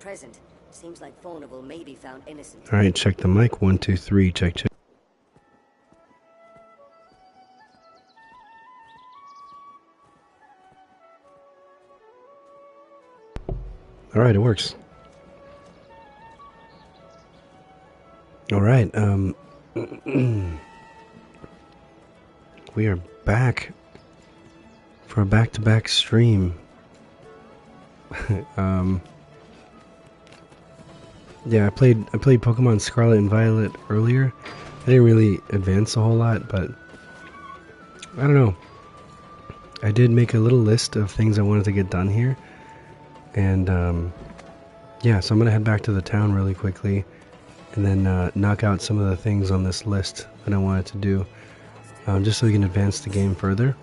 present. Seems like Faunable may be found innocent. Alright, check the mic. 1, 2, 3. Check, check. Alright, it works. Alright, we are back for a back-to-back stream. Yeah, I played Pokemon Scarlet and Violet earlier. I didn't really advance a whole lot, but I don't know. I did make a little list of things I wanted to get done here. And yeah, so I'm gonna head back to the town really quickly and then knock out some of the things on this list that I wanted to do, just so we can advance the game further.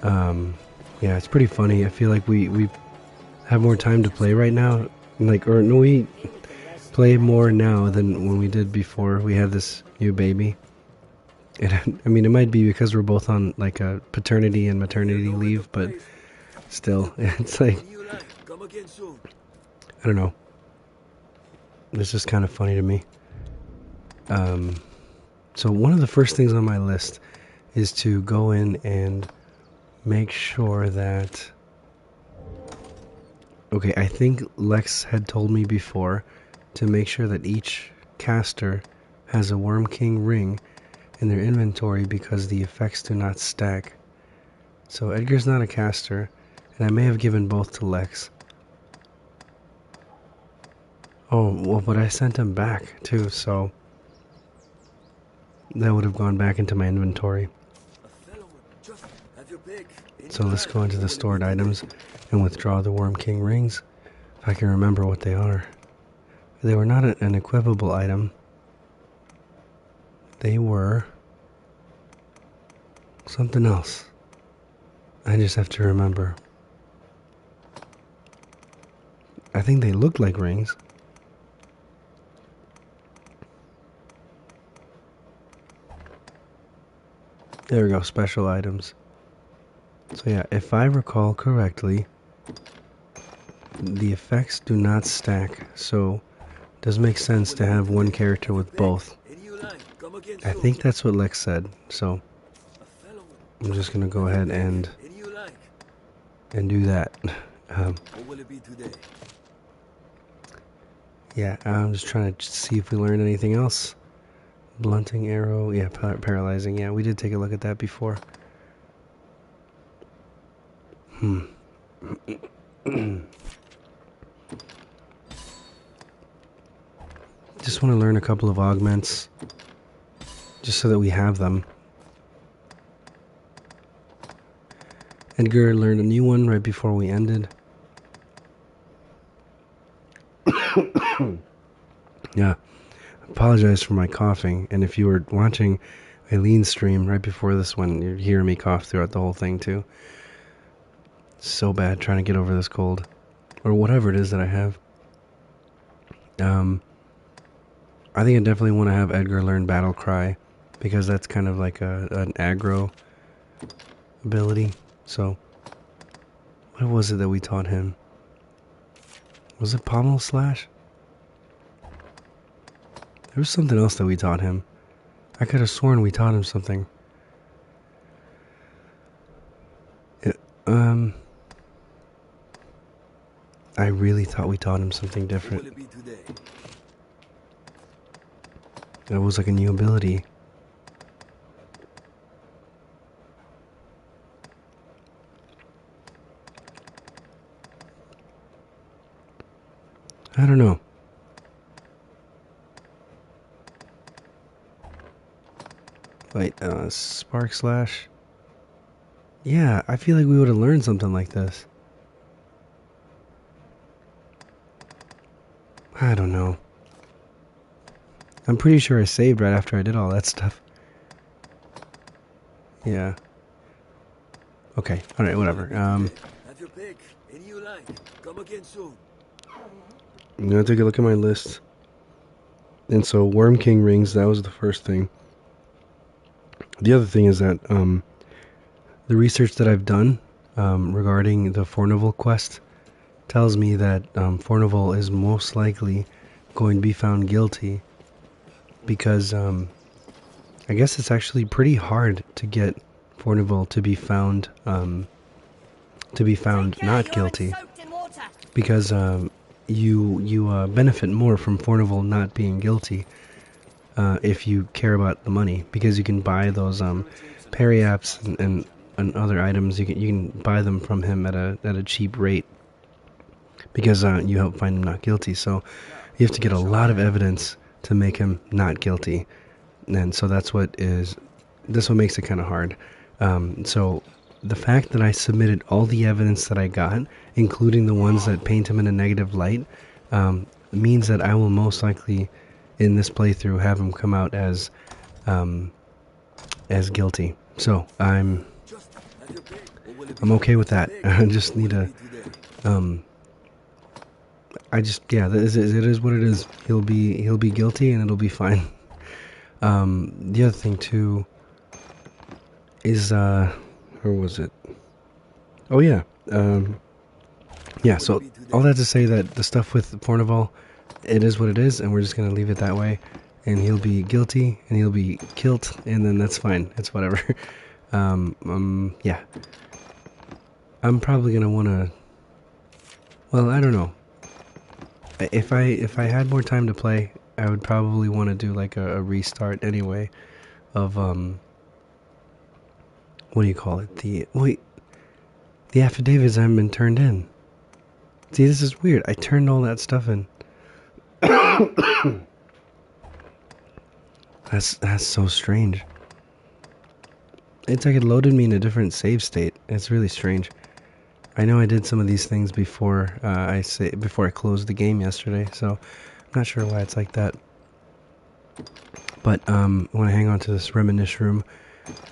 Yeah, it's pretty funny. I feel like we have more time to play right now, we play more now than when we did before we had this new baby. I mean, it might be because we're both on like a paternity and maternity leave, but still, it's like, I don't know. It's just kind of funny to me. So one of the first things on my list is to go in and make sure that... Okay, I think Lex had told me before to make sure that each caster has a Worm King ring in their inventory because the effects do not stack. So Edgar's not a caster, and I may have given both to Lex. Oh, well, but I sent him back, too, so that would have gone back into my inventory. So let's go into the stored items and withdraw the Worm King rings, if I can remember what they are. They were not an equipable item. They were something else. I just have to remember. I think they looked like rings. There we go, special items. So yeah, if I recall correctly, the effects do not stack, so it does make sense to have one character with both. I think that's what Lex said, so I'm just gonna go ahead and do that. Yeah, I'm just trying to see if we learned anything else. Blunting arrow, yeah, paralyzing, yeah, we did take a look at that before. Just want to learn a couple of augments, just so that we have them. Edgar learned a new one right before we ended. Yeah, apologize for my coughing, and if you were watching Eileen's stream right before this one, you're hearing me cough throughout the whole thing too. So bad trying to get over this cold, or whatever it is that I have. I think I definitely want to have Edgar learn Battle Cry, because that's kind of like an aggro ability. So, what was it that we taught him? Was it Pommel Slash? There was something else that we taught him. I could have sworn we taught him something. I really thought we taught him something different. That was like a new ability. I don't know. Wait, Spark Slash? Yeah, I feel like we would have learned something like this. I don't know. I'm pretty sure I saved right after I did all that stuff. Yeah. Okay, alright, whatever. I'm gonna take a look at my list. And so, Worm King rings, that was the first thing. The other thing is that, the research that I've done, regarding the Fornival quest, tells me that Fornival is most likely going to be found guilty because I guess it's actually pretty hard to get Fornival to be found not guilty because you benefit more from Fornival not being guilty if you care about the money, because you can buy those periaps and other items. You can buy them from him at a cheap rate because you help find him not guilty. So you have to get a lot of evidence to make him not guilty, and so that's what makes it kind of hard. So the fact that I submitted all the evidence that I got, including the ones that paint him in a negative light, means that I will most likely, in this playthrough, have him come out as guilty. So I'm okay with that. I just need to it is what it is. He'll be guilty and it'll be fine. The other thing too is where was it? Oh yeah. Yeah, so all that to say that the stuff with Fornival, it is what it is, and we're just gonna leave it that way, and he'll be guilty and he'll be killed, and then that's fine. It's whatever. Yeah. I'm probably gonna wanna, well, I don't know. If I had more time to play, I would probably want to do like a restart anyway of what do you call it? The affidavits haven't been turned in. See, this is weird. I turned all that stuff in. That's so strange. It's like it loaded me in a different save state. It's really strange. I know I did some of these things before before I closed the game yesterday, so I'm not sure why it's like that. But I want to hang on to this reminisce room,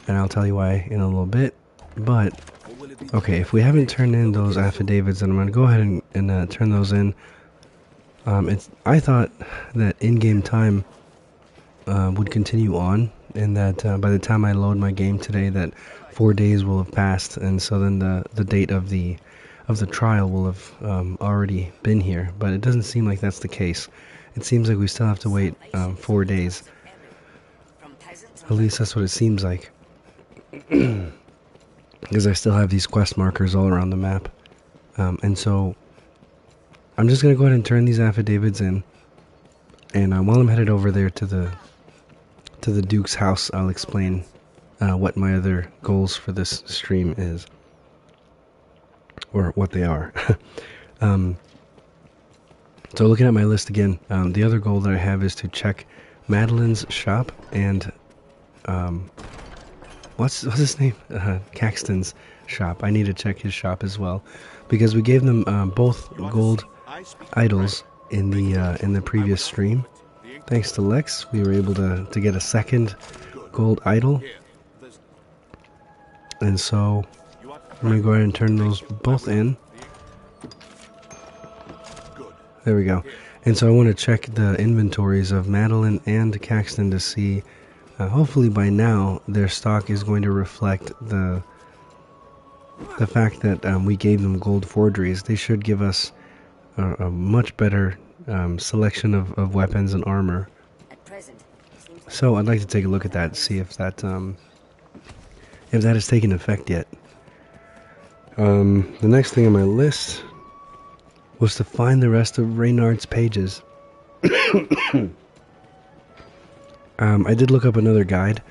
and I'll tell you why in a little bit. But okay, if we haven't turned in those affidavits, then I'm going to go ahead and turn those in. I thought that in-game time would continue on, and that by the time I load my game today, that 4 days will have passed, and so then the date of the trial will have already been here. But it doesn't seem like that's the case. It seems like we still have to wait 4 days. At least that's what it seems like. Because I still have these quest markers all around the map. And so I'm just going to go ahead and turn these affidavits in. And while I'm headed over there to the Duke's house, I'll explain what my other goals for this stream is. Or what they are. So looking at my list again, the other goal that I have is to check Madeline's shop and what's his name? Caxton's shop. I need to check his shop as well, because we gave them both gold idols in the previous stream. Thanks to Lex, we were able to get a second gold idol, and so I'm gonna go ahead and turn those both in. There we go. And so I want to check the inventories of Madeline and Caxton to see. Hopefully by now their stock is going to reflect the fact that we gave them gold forgeries. They should give us a much better selection of weapons and armor. So I'd like to take a look at that and see if that has taken effect yet. The next thing on my list was to find the rest of Reynard's pages. I did look up another guide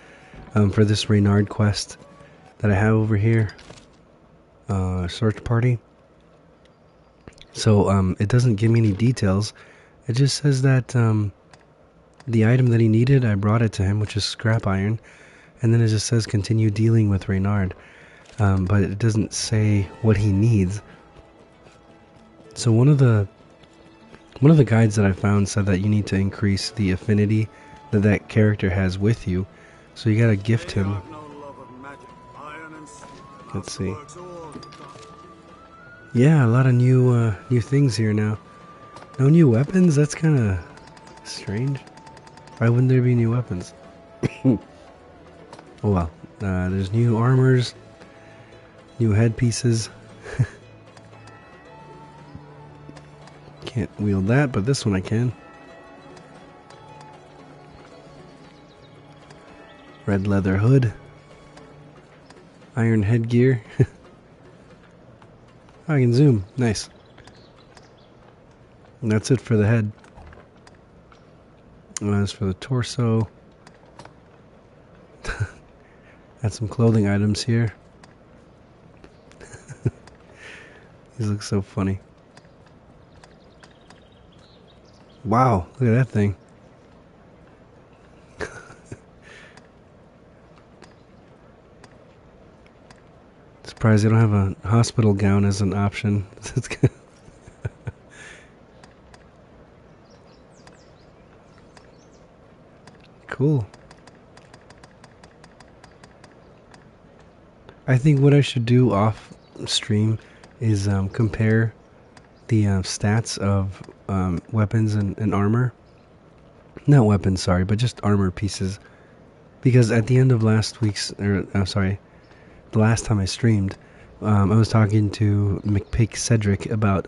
for this Reynard quest that I have over here. Search party. So it doesn't give me any details. It just says that the item that he needed, I brought it to him, which is scrap iron. And then it just says continue dealing with Reynard. But it doesn't say what he needs. So one of the guides that I found said that you need to increase the affinity that character has with you. So you gotta gift him. Let's see. Yeah, a lot of new things here now. No new weapons? That's kind of strange. Why wouldn't there be new weapons? Oh well. There's new armors, new headpieces. Can't wield that, but this one I can. Red leather hood. Iron headgear. Oh, I can zoom. Nice. And that's it for the head. As for the torso, add some clothing items here. These look so funny. Wow, look at that thing. Surprised they don't have a hospital gown as an option. Cool. I think what I should do off stream is compare the stats of weapons and armor. Not weapons, sorry, but just armor pieces. Because at the end of last week's, the last time I streamed, I was talking to McPake Cedric about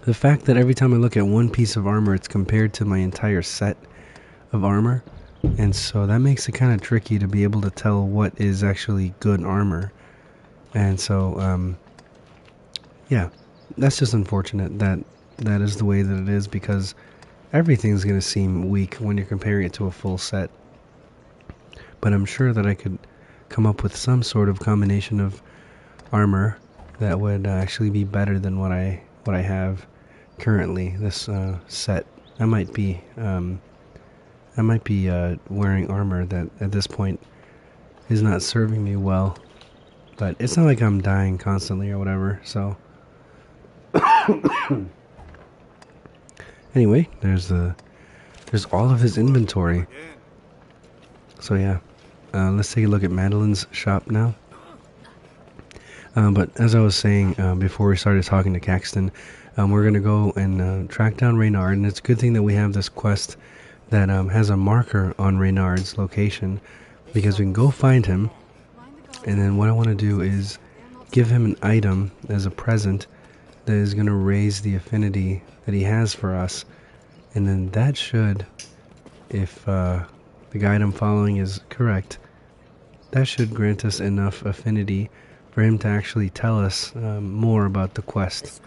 the fact that every time I look at one piece of armor, it's compared to my entire set of armor. And so that makes it kind of tricky to be able to tell what is actually good armor. And so, yeah, that's just unfortunate that that is the way that it is, because everything's going to seem weak when you're comparing it to a full set. But I'm sure that I could come up with some sort of combination of armor that would actually be better than what I have currently. This set, I might be wearing armor that at this point is not serving me well. But it's not like I'm dying constantly or whatever. So anyway, there's all of his inventory. So yeah, let's take a look at Madeline's shop now. But as I was saying before we started talking to Caxton, we're going to go and track down Reynard. And it's a good thing that we have this quest that has a marker on Reynard's location, because we can go find him. And then what I want to do is give him an item as a present that is going to raise the affinity that he has for us. And then that should, if the guide I'm following is correct, that should grant us enough affinity for him to actually tell us more about the quest.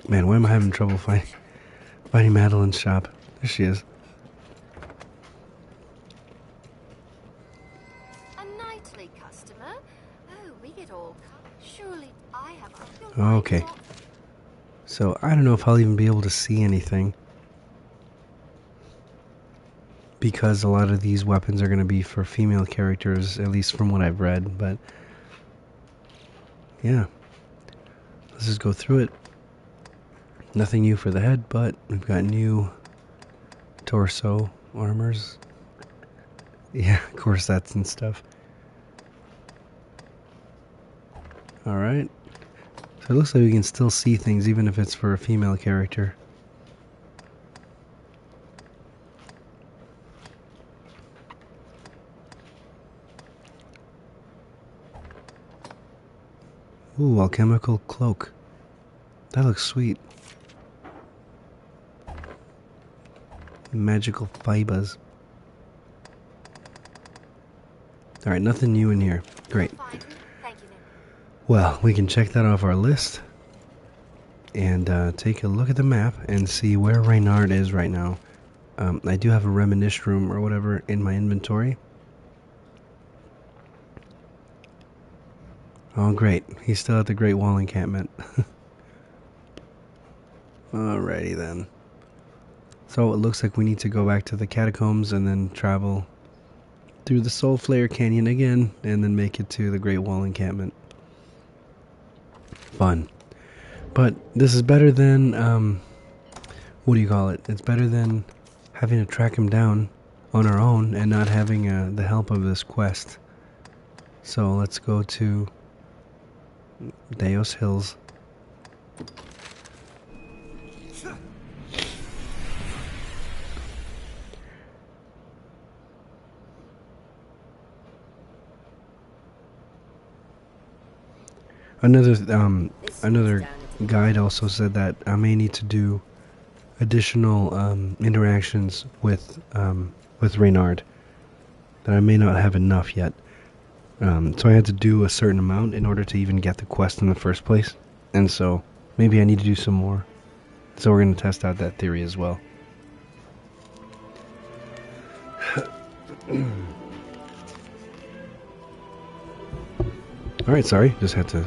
Man, why am I having trouble finding Madeline's shop? There she is. A nightly customer? Oh, we get all. Surely I have. Okay. So I don't know if I'll even be able to see anything, because a lot of these weapons are going to be for female characters, at least from what I've read. But yeah, let's just go through it. Nothing new for the head, but we've got new torso armors. Yeah, corsets and stuff. Alright. So it looks like we can still see things even if it's for a female character. Ooh, alchemical cloak. That looks sweet. Magical fibers. Alright, nothing new in here. Great. Well, we can check that off our list and take a look at the map and see where Reynard is right now. I do have a reminisce room or whatever in my inventory. Oh, great. He's still at the Great Wall encampment. Alrighty then. So it looks like we need to go back to the catacombs and then travel through the Soul Flare Canyon again and then make it to the Great Wall encampment. Fun. But this is better than, what do you call it? It's better than having to track him down on our own and not having the help of this quest. So let's go to Deos Hills. Another guide also said that I may need to do additional interactions with Reynard. That I may not have enough yet. So I had to do a certain amount in order to even get the quest in the first place. And so maybe I need to do some more. So we're going to test out that theory as well. Alright, sorry. Just had to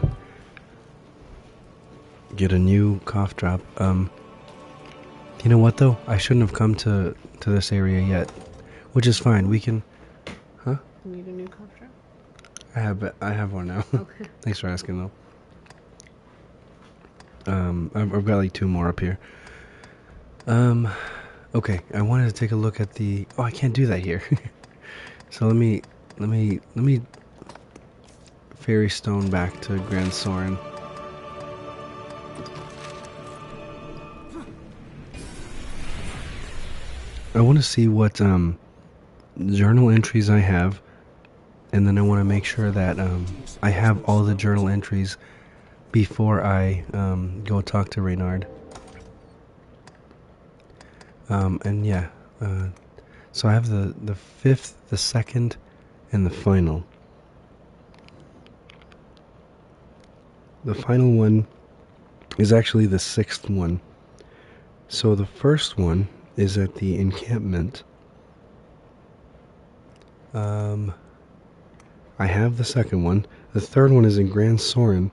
get a new cough drop. You know what though? I shouldn't have come to this area yet. Which is fine. We can... Huh? You need a new cough drop? I have one now. Okay. Thanks for asking though. I've got like 2 more up here. Okay, I wanted to take a look at the... Oh, I can't do that here. So let me fairy stone back to Grand Soren. I want to see what journal entries I have, and then I want to make sure that I have all the journal entries before I go talk to Reynard. And yeah, so I have the 5th, the 2nd, and the final. The final one is actually the 6th one. So the first one is at the encampment. I have the 2nd one. The 3rd one is in Grand Soren.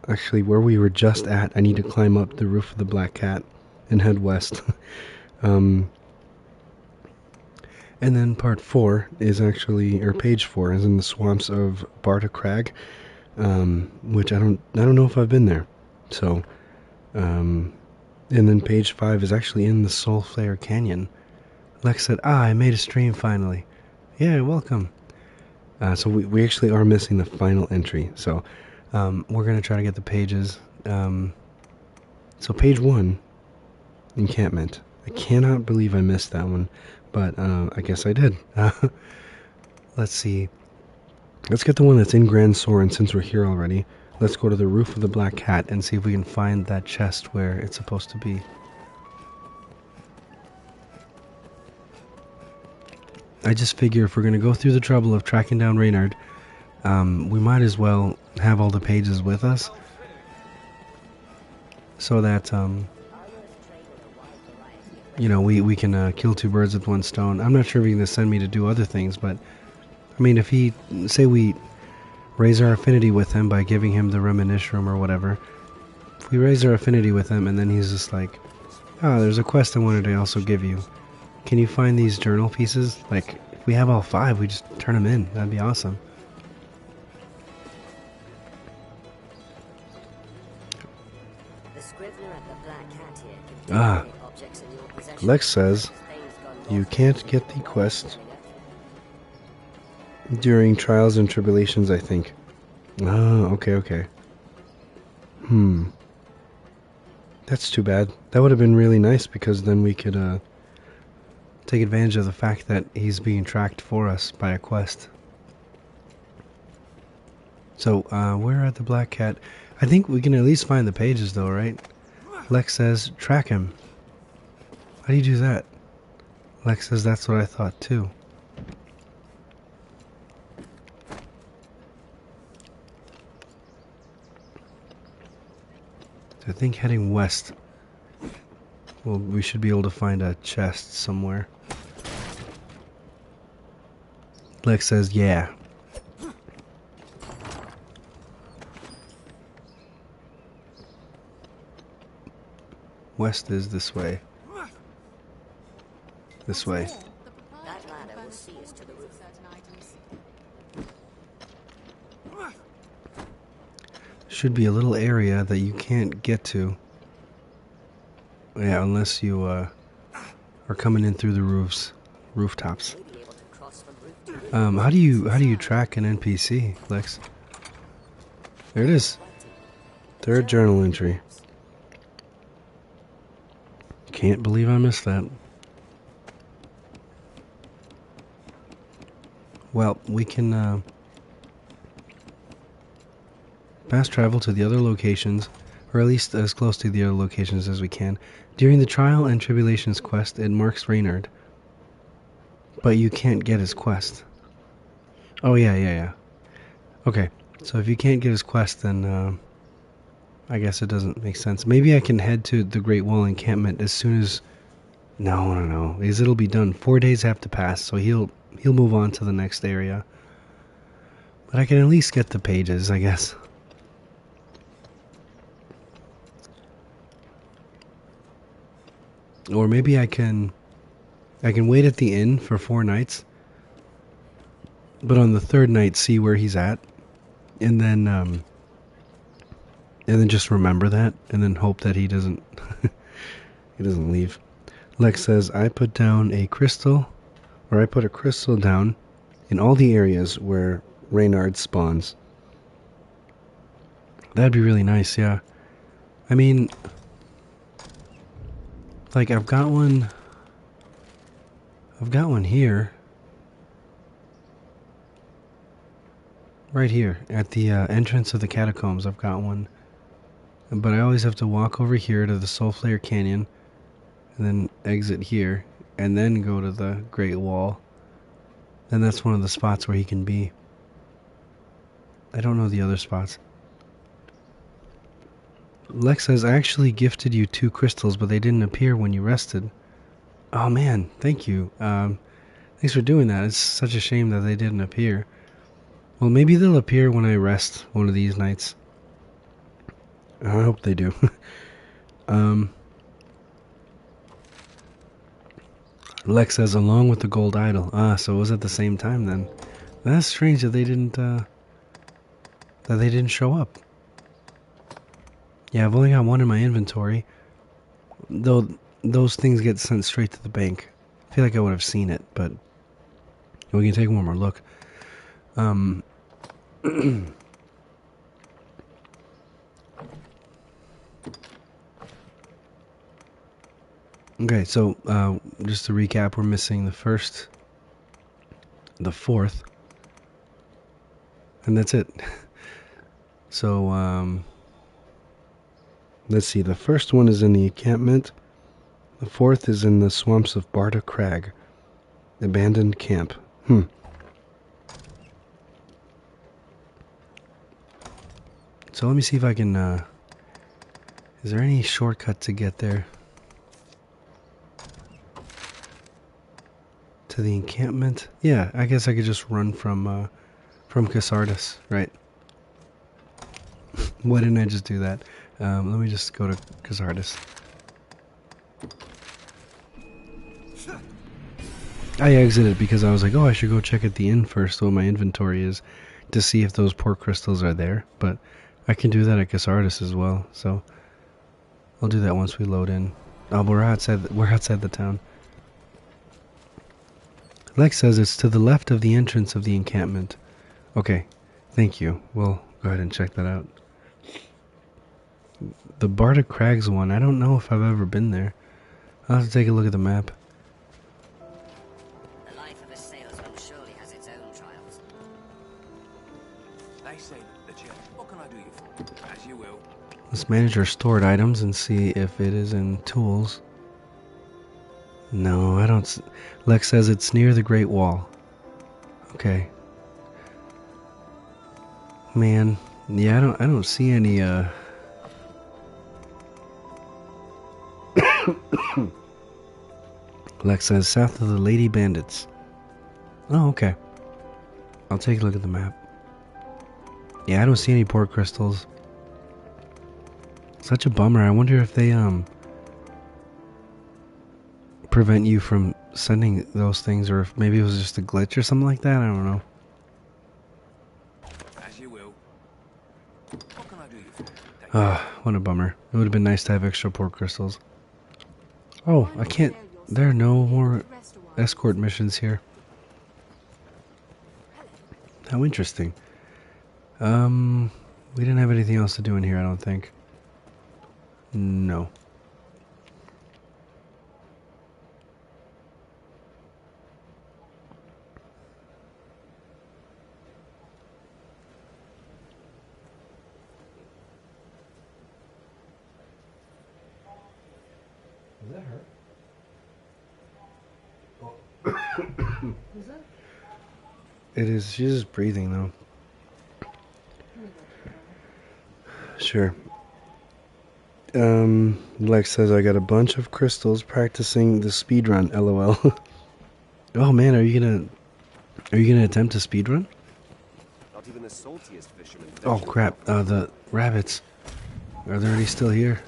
Actually, where we were just at, I need to climb up the roof of the Black Cat and head west. And then part 4 is actually, or page 4 is in the swamps of Barta Crag, which I don't know if I've been there. So, and then page 5 is actually in the Soulflare Canyon. Lex said, I made a stream finally. Yeah, welcome. So we actually are missing the final entry. So, we're going to try to get the pages. So page 1, encampment. I cannot believe I missed that one, but I guess I did. Let's see. Let's get the one that's in Grand Soren since we're here already. Let's go to the roof of the Black Cat and see if we can find that chest where it's supposed to be. I just figure if we're going to go through the trouble of tracking down Reynard, we might as well have all the pages with us. So that, you know, we can kill 2 birds with 1 stone. I'm not sure if he's going to send me to do other things, but, I mean, if he, say we raise our affinity with him by giving him the Reminiscerum or whatever, if we raise our affinity with him and then he's just like, oh, there's a quest I wanted to also give you. Can you find these journal pieces? Like, if we have all 5, we just turn them in. That'd be awesome. The scrivener at the Black Cat here can take objects in your possession. Lex says you can't get the quest during trials and tribulations, I think. Oh, okay. That's too bad. That would have been really nice because then we could take advantage of the fact that he's being tracked for us by a quest. So, we're at the Black Cat. I think we can at least find the pages though, right? Lex says, track him. How do you do that? Lex says, that's what I thought too. So I think heading west, well, we should be able to find a chest somewhere. Lex says, yeah. West is this way. This way. That ladder will see us to the roof. Should be a little area that you can't get to. Yeah, unless you are coming in through the rooftops. May be able to cross from roof to roof. How do you track an NPC, Lex? There it is. 3rd journal entry. Can't believe I missed that. Well, we can fast travel to the other locations, or at least as close to the other locations as we can. During the Trial and Tribulations quest, it marks Reynard, but you can't get his quest. Oh, yeah. Okay, so if you can't get his quest, then I guess it doesn't make sense. Maybe I can head to the Great Wall encampment as soon as... No, because it'll be done. 4 days have to pass, so he'll move on to the next area. But I can at least get the pages, I guess. Or maybe I can wait at the inn for 4 nights, but on the 3rd night see where he's at, and then just remember that, and then hope that he doesn't he doesn't leave. Lex says, I put a crystal down in all the areas where Reynard spawns. That'd be really nice, yeah. I mean, like, I've got one here. Right here, at the entrance of the catacombs, I've got one. But I always have to walk over here to the Soulflare Canyon, and then exit here, and then go to the Great Wall. And that's one of the spots where he can be. I don't know the other spots. Lex says, I actually gifted you 2 crystals, but they didn't appear when you rested. Oh man, thank you. Thanks for doing that. It's such a shame that they didn't appear. Well, maybe they'll appear when I rest one of these nights. I hope they do. Lex says, along with the gold idol. Ah, so it was at the same time then. That's strange that they didn't show up. Yeah, I've only got one in my inventory. Though those things get sent straight to the bank. I feel like I would have seen it, but we can take one more look. Okay, so just to recap, we're missing the 1st, the 4th, and that's it. So let's see. The 1st one is in the encampment. The 4th is in the swamps of Barta Crag, abandoned camp. So let me see if I can. Is there any shortcut to get there? To the encampment? Yeah, I guess I could just run from Casardis, right? Why didn't I just do that? Let me just go to Casardis. I exited because I was like, oh, I should go check at the inn first, what my inventory is, to see if those poor crystals are there. But I can do that at Casardis as well, so I'll do that once we load in. Oh, we're outside the town. Lex says it's to the left of the entrance of the encampment. Okay, thank you. We'll go ahead and check that out. The Barta Crags one, I don't know if I've ever been there. I'll have to take a look at the map. The life of a salesman surely has its own trials. They say legit. What can I do you for? As you will. Let's manage our stored items and see if it is in tools. No, I don't. Lex says it's near the Great Wall. Okay. Man, yeah, I don't see any Lex says south of the Lady Bandits. Oh, okay. I'll take a look at the map. Yeah, I don't see any port crystals. Such a bummer. I wonder if they prevent you from sending those things, or if maybe it was just a glitch or something like that. I don't know. As you will. What can I do you for? Ah, what a bummer. It would have been nice to have extra port crystals. Oh, I can't. There are no more escort missions here. How interesting. We didn't have anything else to do in here, I don't think. No. It is. She's just breathing though. Sure. Lex says I got a bunch of crystals practicing the speedrun. LOL. Oh man, are you gonna attempt a speedrun? Not even the saltiest fisherman. Oh crap! The rabbits. Are they already still here?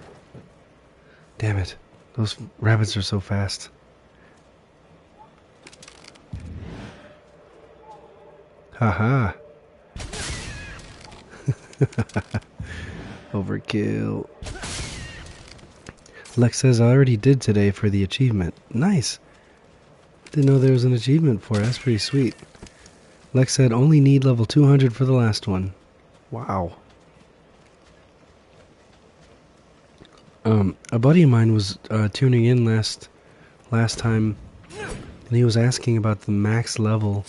Damn it! Those rabbits are so fast. Haha. Overkill. Lex says I already did today for the achievement. Nice. Didn't know there was an achievement for it. That's pretty sweet. Lex said only need level 200 for the last one. Wow. A buddy of mine was tuning in last time, and he was asking about the max level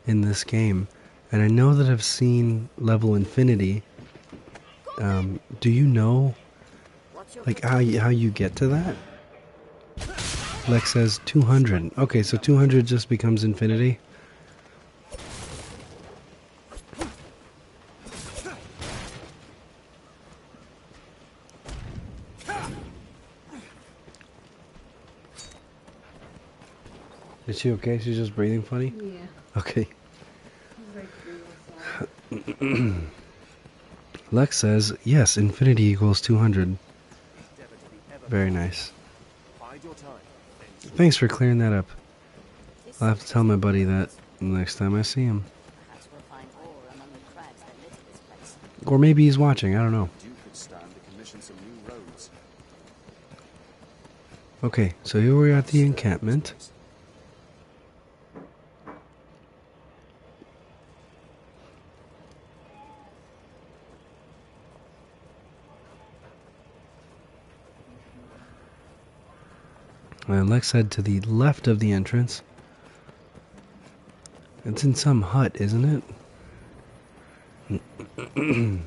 in this game. And I know that I've seen level infinity. Do you know, like, how you get to that? Lex says 200. Okay, so 200 just becomes infinity. Is she okay? She's just breathing funny? Yeah. Okay. Lex says, yes, infinity equals 200. Very nice. Thanks for clearing that up. I'll have to tell my buddy that next time I see him. Perhaps we'll find ore among the crags that litter this place. Or maybe he's watching, I don't know. You could stand to commission some new roads. Okay, so here we're at the encampment. And Lex said to the left of the entrance. It's in some hut, isn't it?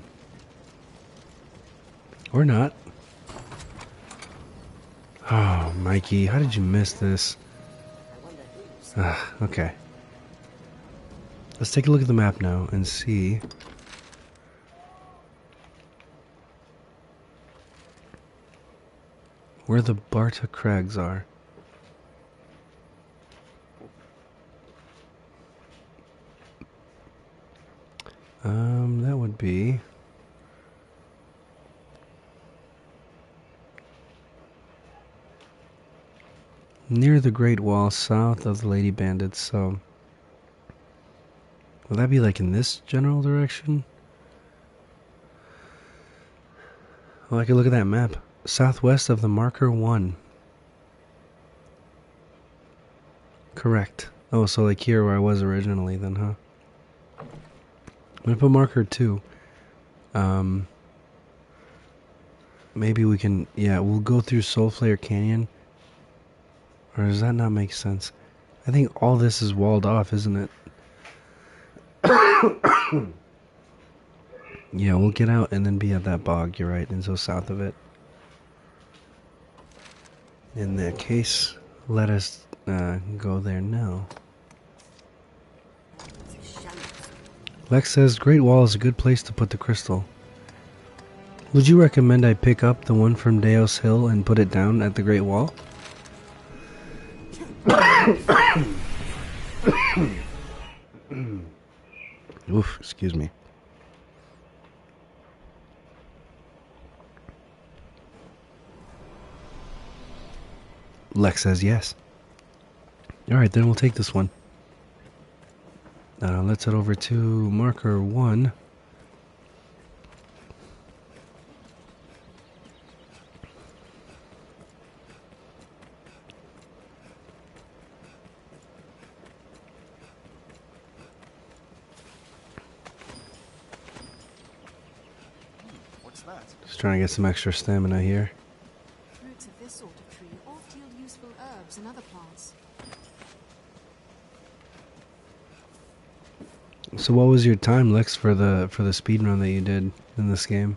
Or not. Oh, Mikey, how did you miss this? I wonder who's... Okay. Let's take a look at the map now and see. Where the Barta Crags are. That would be near the Great Wall, south of the Lady Bandits. So, will that be like in this general direction? Well, I could look at that map. Southwest of the marker 1. Correct. Oh, so like here where I was originally then, huh? I'm gonna put marker 2. Maybe we can, yeah, we'll go through Soulflare Canyon. Or does that not make sense? I think all this is walled off, isn't it? Yeah, we'll get out and then be at that bog, you're right, and so south of it. In that case, let us go there now. Lex says Great Wall is a good place to put the crystal. Would you recommend I pick up the one from Deos Hill and put it down at the Great Wall? Oof, excuse me. Lex says yes. Alright, then we'll take this one. Let's head over to marker 1. What's that? Just trying to get some extra stamina here. Roots of this sort of tree oft yield useful herbs and other plants. So what was your time, Lex, for the speed run that you did in this game?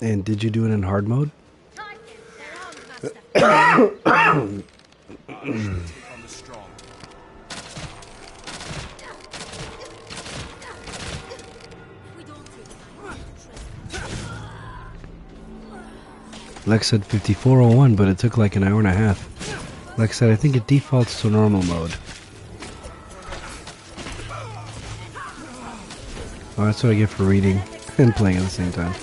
And did you do it in hard mode? Time On the strong. Lex said 5401, but it took like an hour and a half. Lex said, I think it defaults to normal mode. Oh, that's what I get for reading and playing at the same time.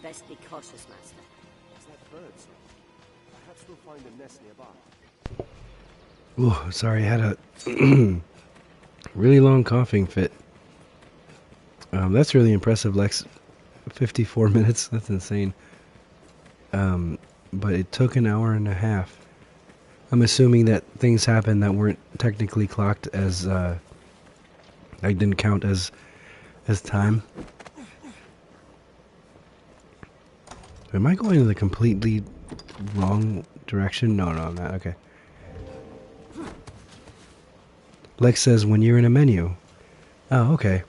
Best be cautious, Master. Is that birds? Perhaps we'll find a nest nearby. Oh, sorry, I had a really long coughing fit. That's really impressive, Lex. 54 minutes, that's insane. But it took an hour and a half. I'm assuming that things happened that weren't technically clocked as, I didn't count as time. Am I going in the completely wrong direction? No, I'm not. Okay. Lex says when you're in a menu. Oh, okay.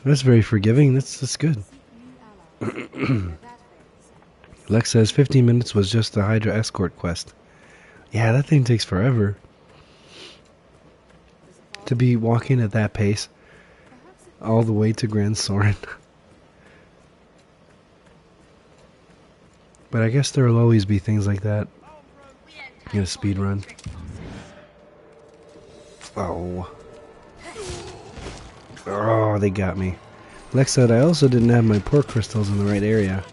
That's very forgiving. That's good. Lex says 15 minutes was just the Hydra escort quest. Yeah, that thing takes forever. To be walking at that pace all the way to Grand Soren. But I guess there will always be things like that in a speed run. Oh. Oh, they got me. Lex said I also didn't have my pork crystals in the right area.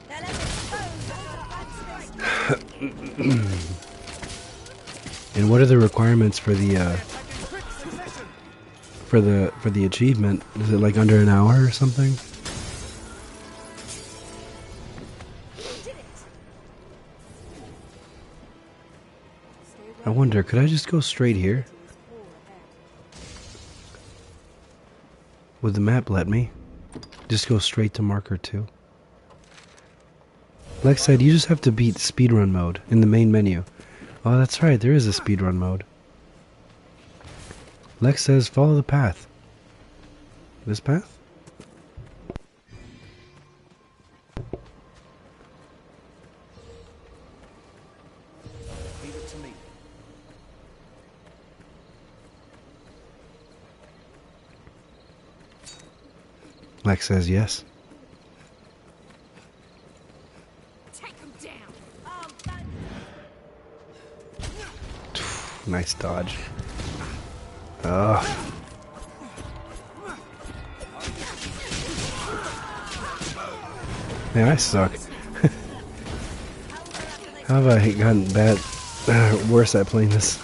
And what are the requirements for the for the achievement? Is it like under an hour or something? I wonder, could I just go straight here? Would the map let me? Just go straight to marker 2? Lex said you just have to beat speedrun mode in the main menu. Oh, that's right, there is a speedrun mode. Lex says follow the path. This path? Leave it to me. Lex says yes. Take them down. Nice dodge. Oh. Man, I suck. How have I gotten bad, worse at playing this?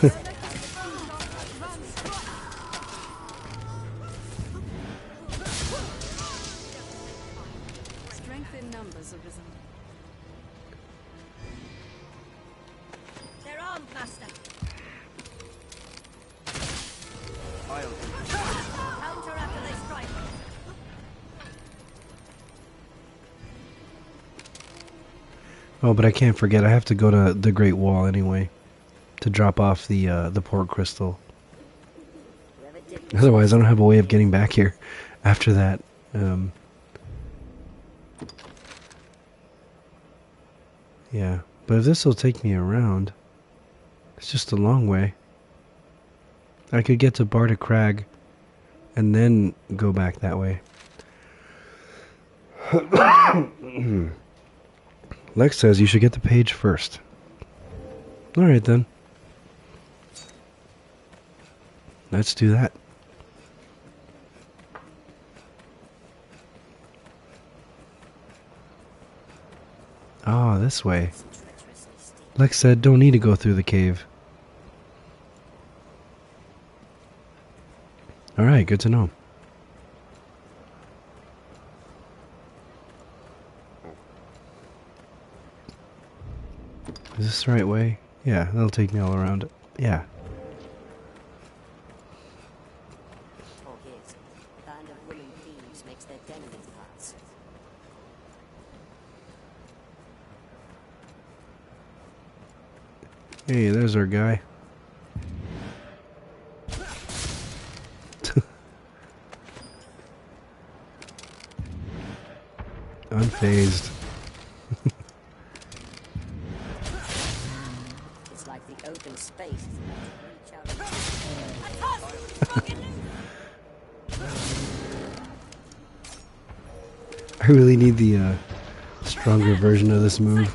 Strength in numbers arisen. They're armed, Master. Counter after they strike. Oh, but I can't forget, I have to go to the Great Wall anyway to drop off the port crystal. Whoever did Otherwise, I don't have a way of getting back here after that. Yeah, but if this will take me around, it's just a long way. I could get to Barta Crag and then go back that way. Lex says you should get the page first. Alright then. Let's do that. Ah, this way. Lex said don't need to go through the cave. Alright, good to know. Is this the right way? Yeah, that'll take me all around it. Yeah. Or his. A band of women thieves makes their den in these parts. Hey, there's our guy. Unfazed. It's like the open space is about to reach out. I really need the stronger version of this move.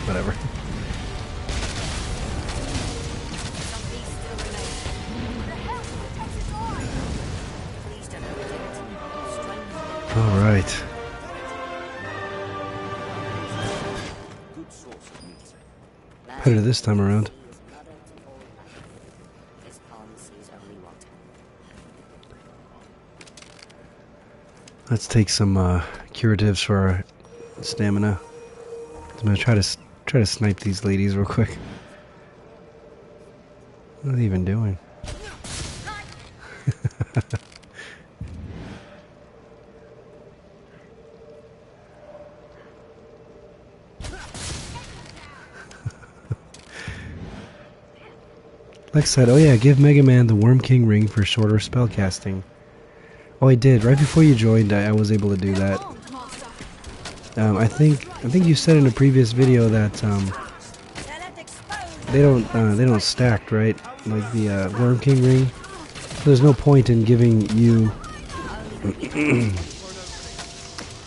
Whatever. All right. Good source of meat. Better this time around. This pond sees only water. Let's take some curatives for our stamina. I'm gonna try to snipe these ladies real quick. What are they even doing? Lex said, "Oh yeah, give Mega Man the Worm King ring for shorter spell casting." Oh, I did. Right before you joined, I was able to do that. I think you said in a previous video that they don't stack, right? Like the Worm King ring. So there's no point in giving you.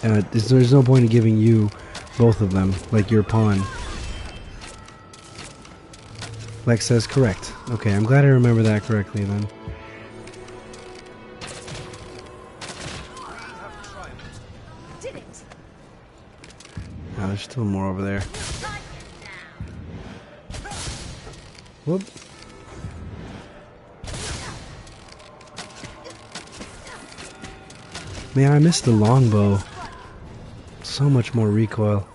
There's no point in giving you both of them, like your pawn. Lex says correct. Okay, I'm glad I remember that correctly then. Oh, there's still more over there. Whoop. Man, I missed the longbow. So much more recoil.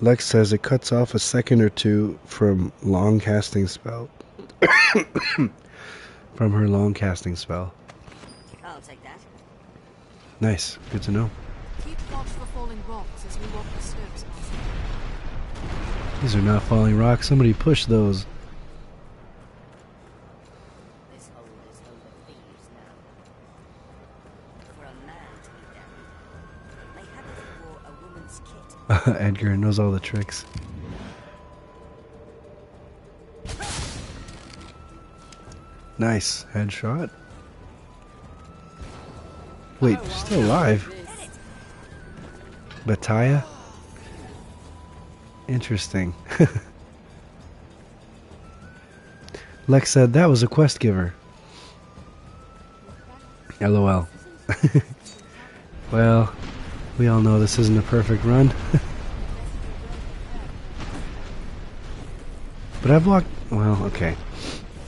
Lex says it cuts off a second or two from long casting spell. From her long casting spell. I'll take that. Nice. Good to know. Keep watch for falling rocks as we walk the slopes past. These are not falling rocks. Somebody push those. This hole is full of thieves now. For a man to be buried, mayhap if he wore a woman's kit. Edgar knows all the tricks. Nice. Headshot. Wait, she's still alive. Bataya? Interesting. Lex said that was a quest giver. LOL. Well, we all know this isn't a perfect run. But I've walked... Well, okay.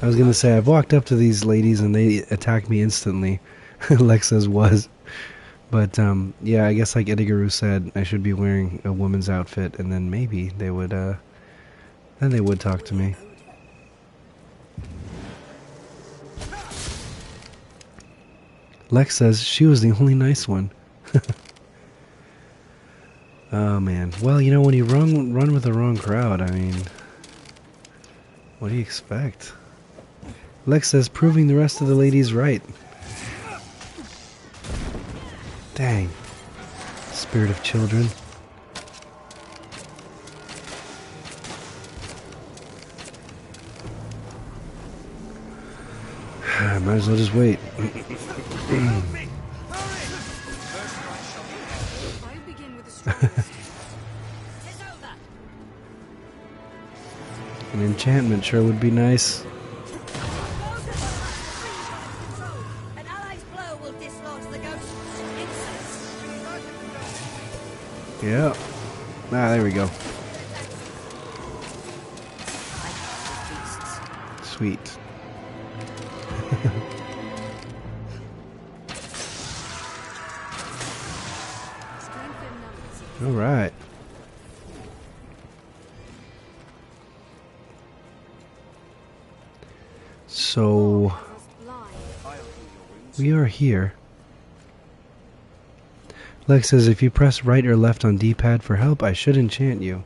I was gonna say, I've walked up to these ladies and they attacked me instantly. Lexa's was. But, yeah, I guess like Edigaru said, I should be wearing a woman's outfit, and then maybe they would, then they would talk to me. Lex says she was the only nice one. Oh, man. Well, you know, when you run with the wrong crowd, I mean... What do you expect? Lex says proving the rest of the ladies right. Dang. Spirit of children. Might as well just wait. I begin with the strongest. An enchantment sure would be nice. An ally's blow will dislodge the ghost. Yeah. Ah, there we go. Sweet. All right. So we are here. Lex says if you press right or left on D-pad for help, I should enchant you.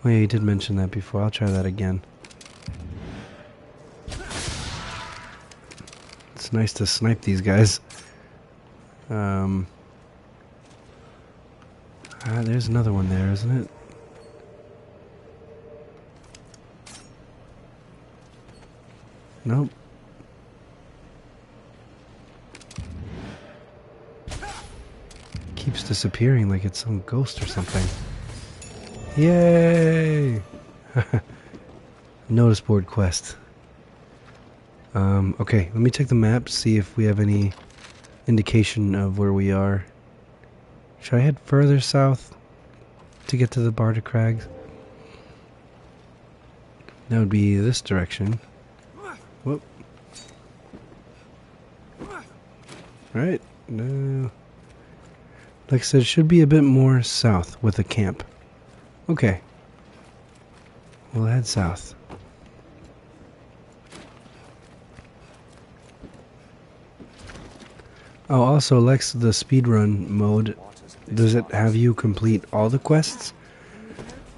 Oh yeah, you did mention that before. I'll try that again. It's nice to snipe these guys. There's another one there, isn't it? Nope. Keeps disappearing like it's some ghost or something. Yay! Notice board quest. Okay, let me check the map, see if we have any indication of where we are. Should I head further south to get to the Barda Crags? That would be this direction. Whoop. Right. No. Like I said, it should be a bit more south with a camp. Okay. We'll head south. Oh, also, Lex, the speedrun mode, does it have you complete all the quests?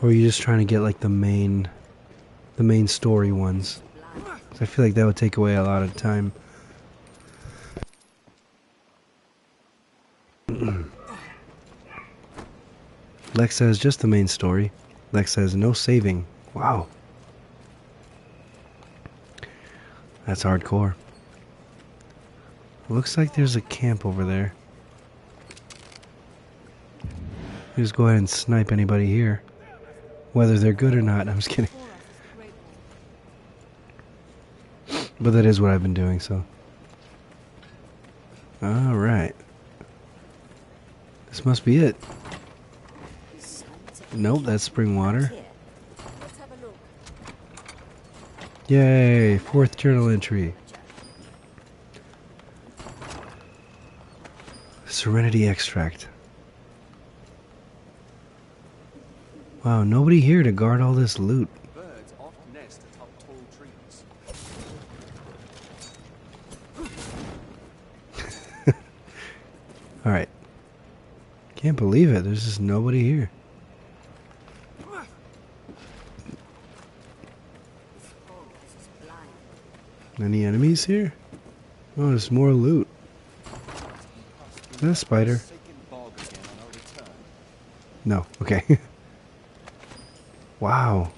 Or are you just trying to get, like, the main story ones? 'Cause I feel like that would take away a lot of time. Lex says just the main story. Lex says no saving. Wow. That's hardcore. Looks like there's a camp over there. Just go ahead and snipe anybody here. Whether they're good or not, I'm just kidding. But that is what I've been doing, so. Alright. This must be it. Nope, that's spring water. Yay, 4th journal entry. Serenity extract. Wow, nobody here to guard all this loot. Birds often nest atop tall trees. Alright. Can't believe it, there's just nobody here. Any enemies here? Oh, there's more loot. Is that a spider? No, okay. Wow.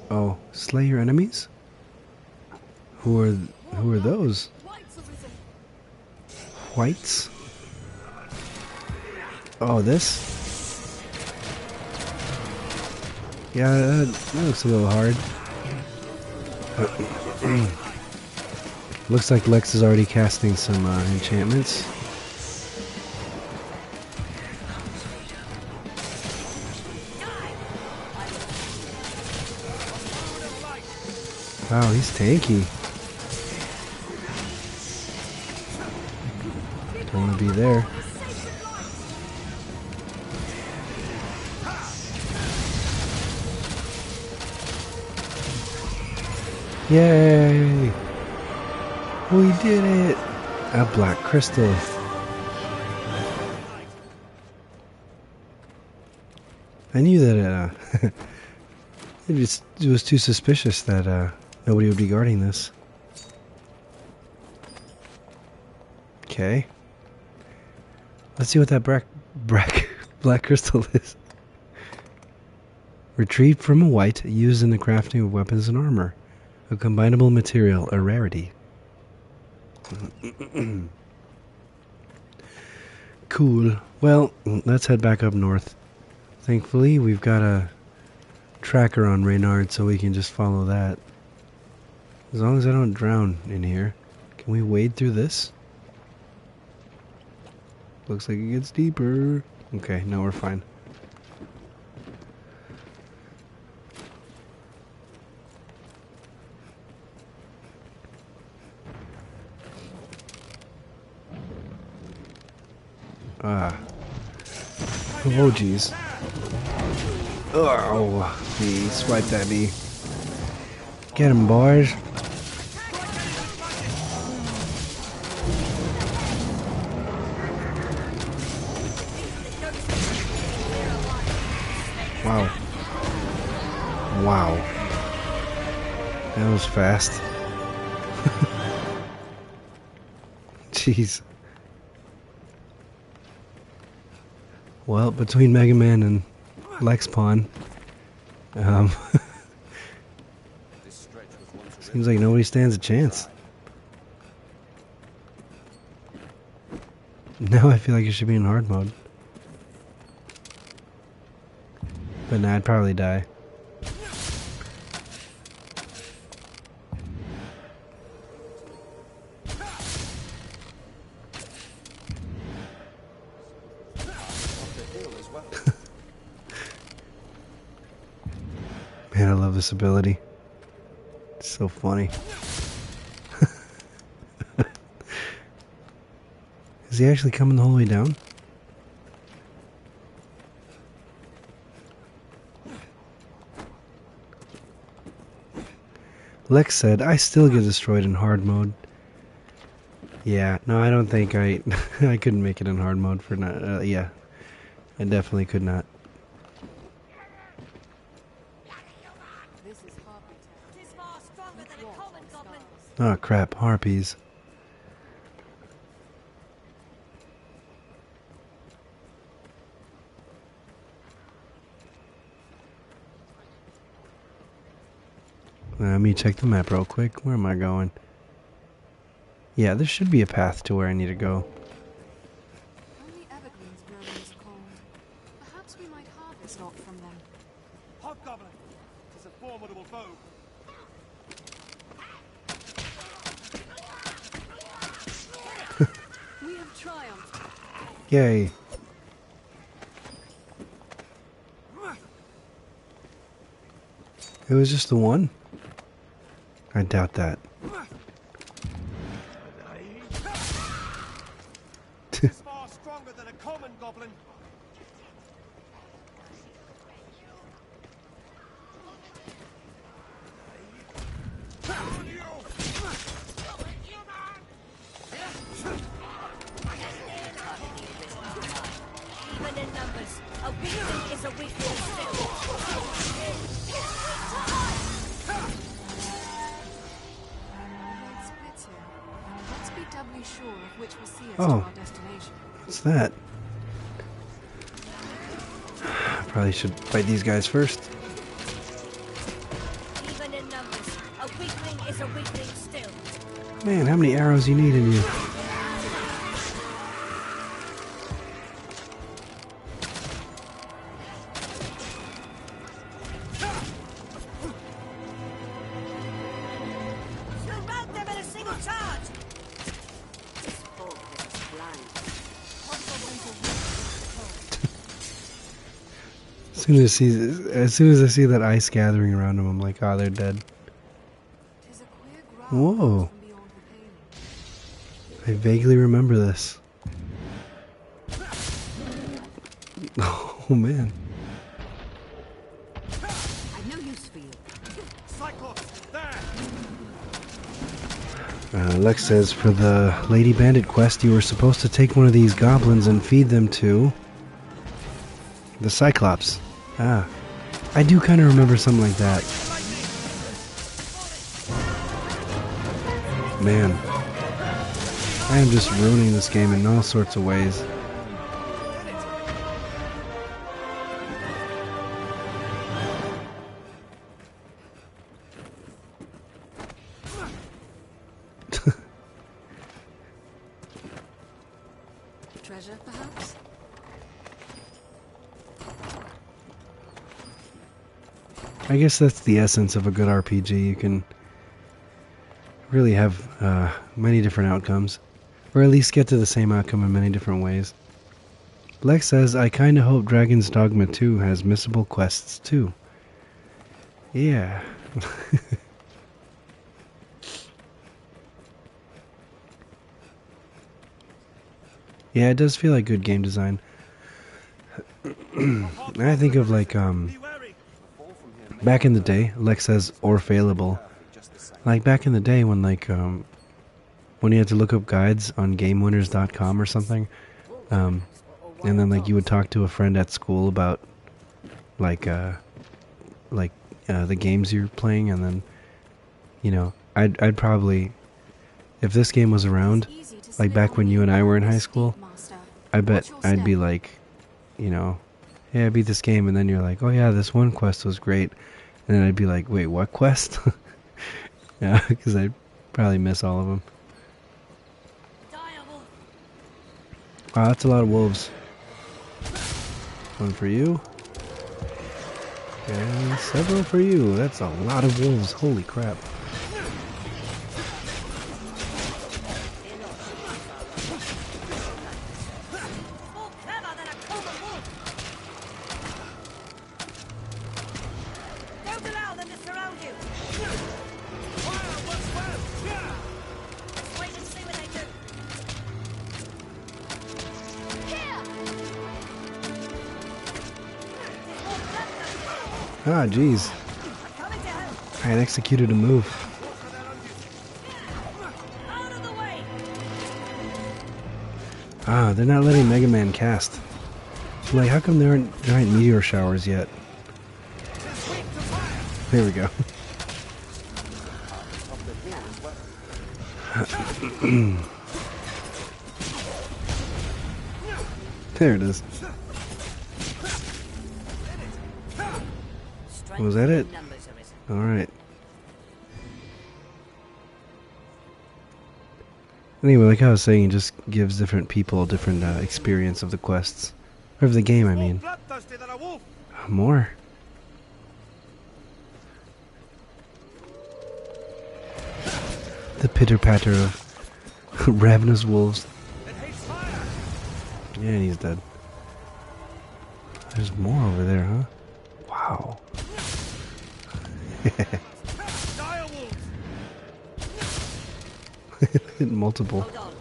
Oh, slay your enemies? Who are those? Whites? Oh, this? Yeah, that looks a little hard. Looks like Lex is already casting some enchantments. Wow, he's tanky. Don't want to be there. Yay! We did it! A black crystal. I knew that it was too suspicious that nobody would be guarding this. Okay. Let's see what that black crystal is. Retrieved from a white, used in the crafting of weapons and armor. A combinable material, a rarity. Cool. Well, let's head back up north. Thankfully, we've got a tracker on Reynard, so we can just follow that. As long as I don't drown in here. Can we wade through this? Looks like it gets deeper. Okay, no, we're fine. Ah. Oh, jeez. Oh, he swiped at me. Get him, boys. Wow. Wow. That was fast. Jeez. Well, between Mega Man and Lexpawn, seems like nobody stands a chance. Now I feel like it should be in hard mode. But nah, I'd probably die. Man, I love this ability. It's so funny. Is he actually coming the whole way down? Lex said, I still get destroyed in hard mode. Yeah, no, I don't think I couldn't make it in hard mode for not, yeah. I definitely could not. Oh crap, harpies. Let me check the map real quick. Where am I going? Yeah, there should be a path to where I need to go. Only evergreens grow in this cold. Perhaps we might harvest lot from them. Hobgoblin! It's a formidable foe. We have triumphed. Yay. It was just the one? I doubt that. It's far stronger than a common goblin. Even in numbers, a weakling is a weakling still. It's bitter. Let's be doubly sure of which will see us Oh. to our destination. What's that? Probably should fight these guys first. Even in numbers, a weakling is a weakling still. Man, how many arrows you need in you? Surround them in a single charge! This fog is blind. As soon as I see that ice gathering around them, I'm like, oh, they're dead. Whoa. from beyond the paling. I vaguely remember this. Oh man. I've no use for you. Cyclops, there! Lex says for the Lady Bandit quest, you were supposed to take one of these goblins and feed them to the Cyclops. Ah, I do kind of remember something like that. Man, I am just ruining this game in all sorts of ways. Treasure, perhaps? I guess that's the essence of a good RPG. You can really have many different outcomes, or at least get to the same outcome in many different ways. Lex says, I kinda hope Dragon's Dogma 2 has missable quests too. Yeah. Yeah, it does feel like good game design. I think of like, Be wary! back in the day, Lex says, or failable. Like back in the day when like, when you had to look up guides on GameWinners.com or something, and then like you would talk to a friend at school about like the games you're playing, and then, you know, I'd probably, if this game was around, Easy to like slip back on when the you and I were in Speed high school, Master. I bet Watch your I'd be step. like, you know, hey, I beat this game, and then you're like, oh yeah, this one quest was great, and then I'd be like, wait, what quest? Yeah, because I'd probably miss all of them. Wow, that's a lot of wolves. One for you. And several for you. That's a lot of wolves. Holy crap. Don't allow them to surround you. Wait and see what they do. Ah, jeez. Coming to help. I had executed a move. Out of the way. Ah, they're not letting Mega Man cast. Like, how come there aren't giant meteor showers yet? There we go. There it is. Was that it? Numbers arisen. Alright. Anyway, like I was saying, it just gives different people a different experience of the quests. Or of the game, I mean. Bloodthirsty than a wolf! More. The pitter-patter of ravenous wolves. It hates fire! Yeah, and he's dead. There's more over there, huh? Wow. Dire wolves! Multiple. Hold on.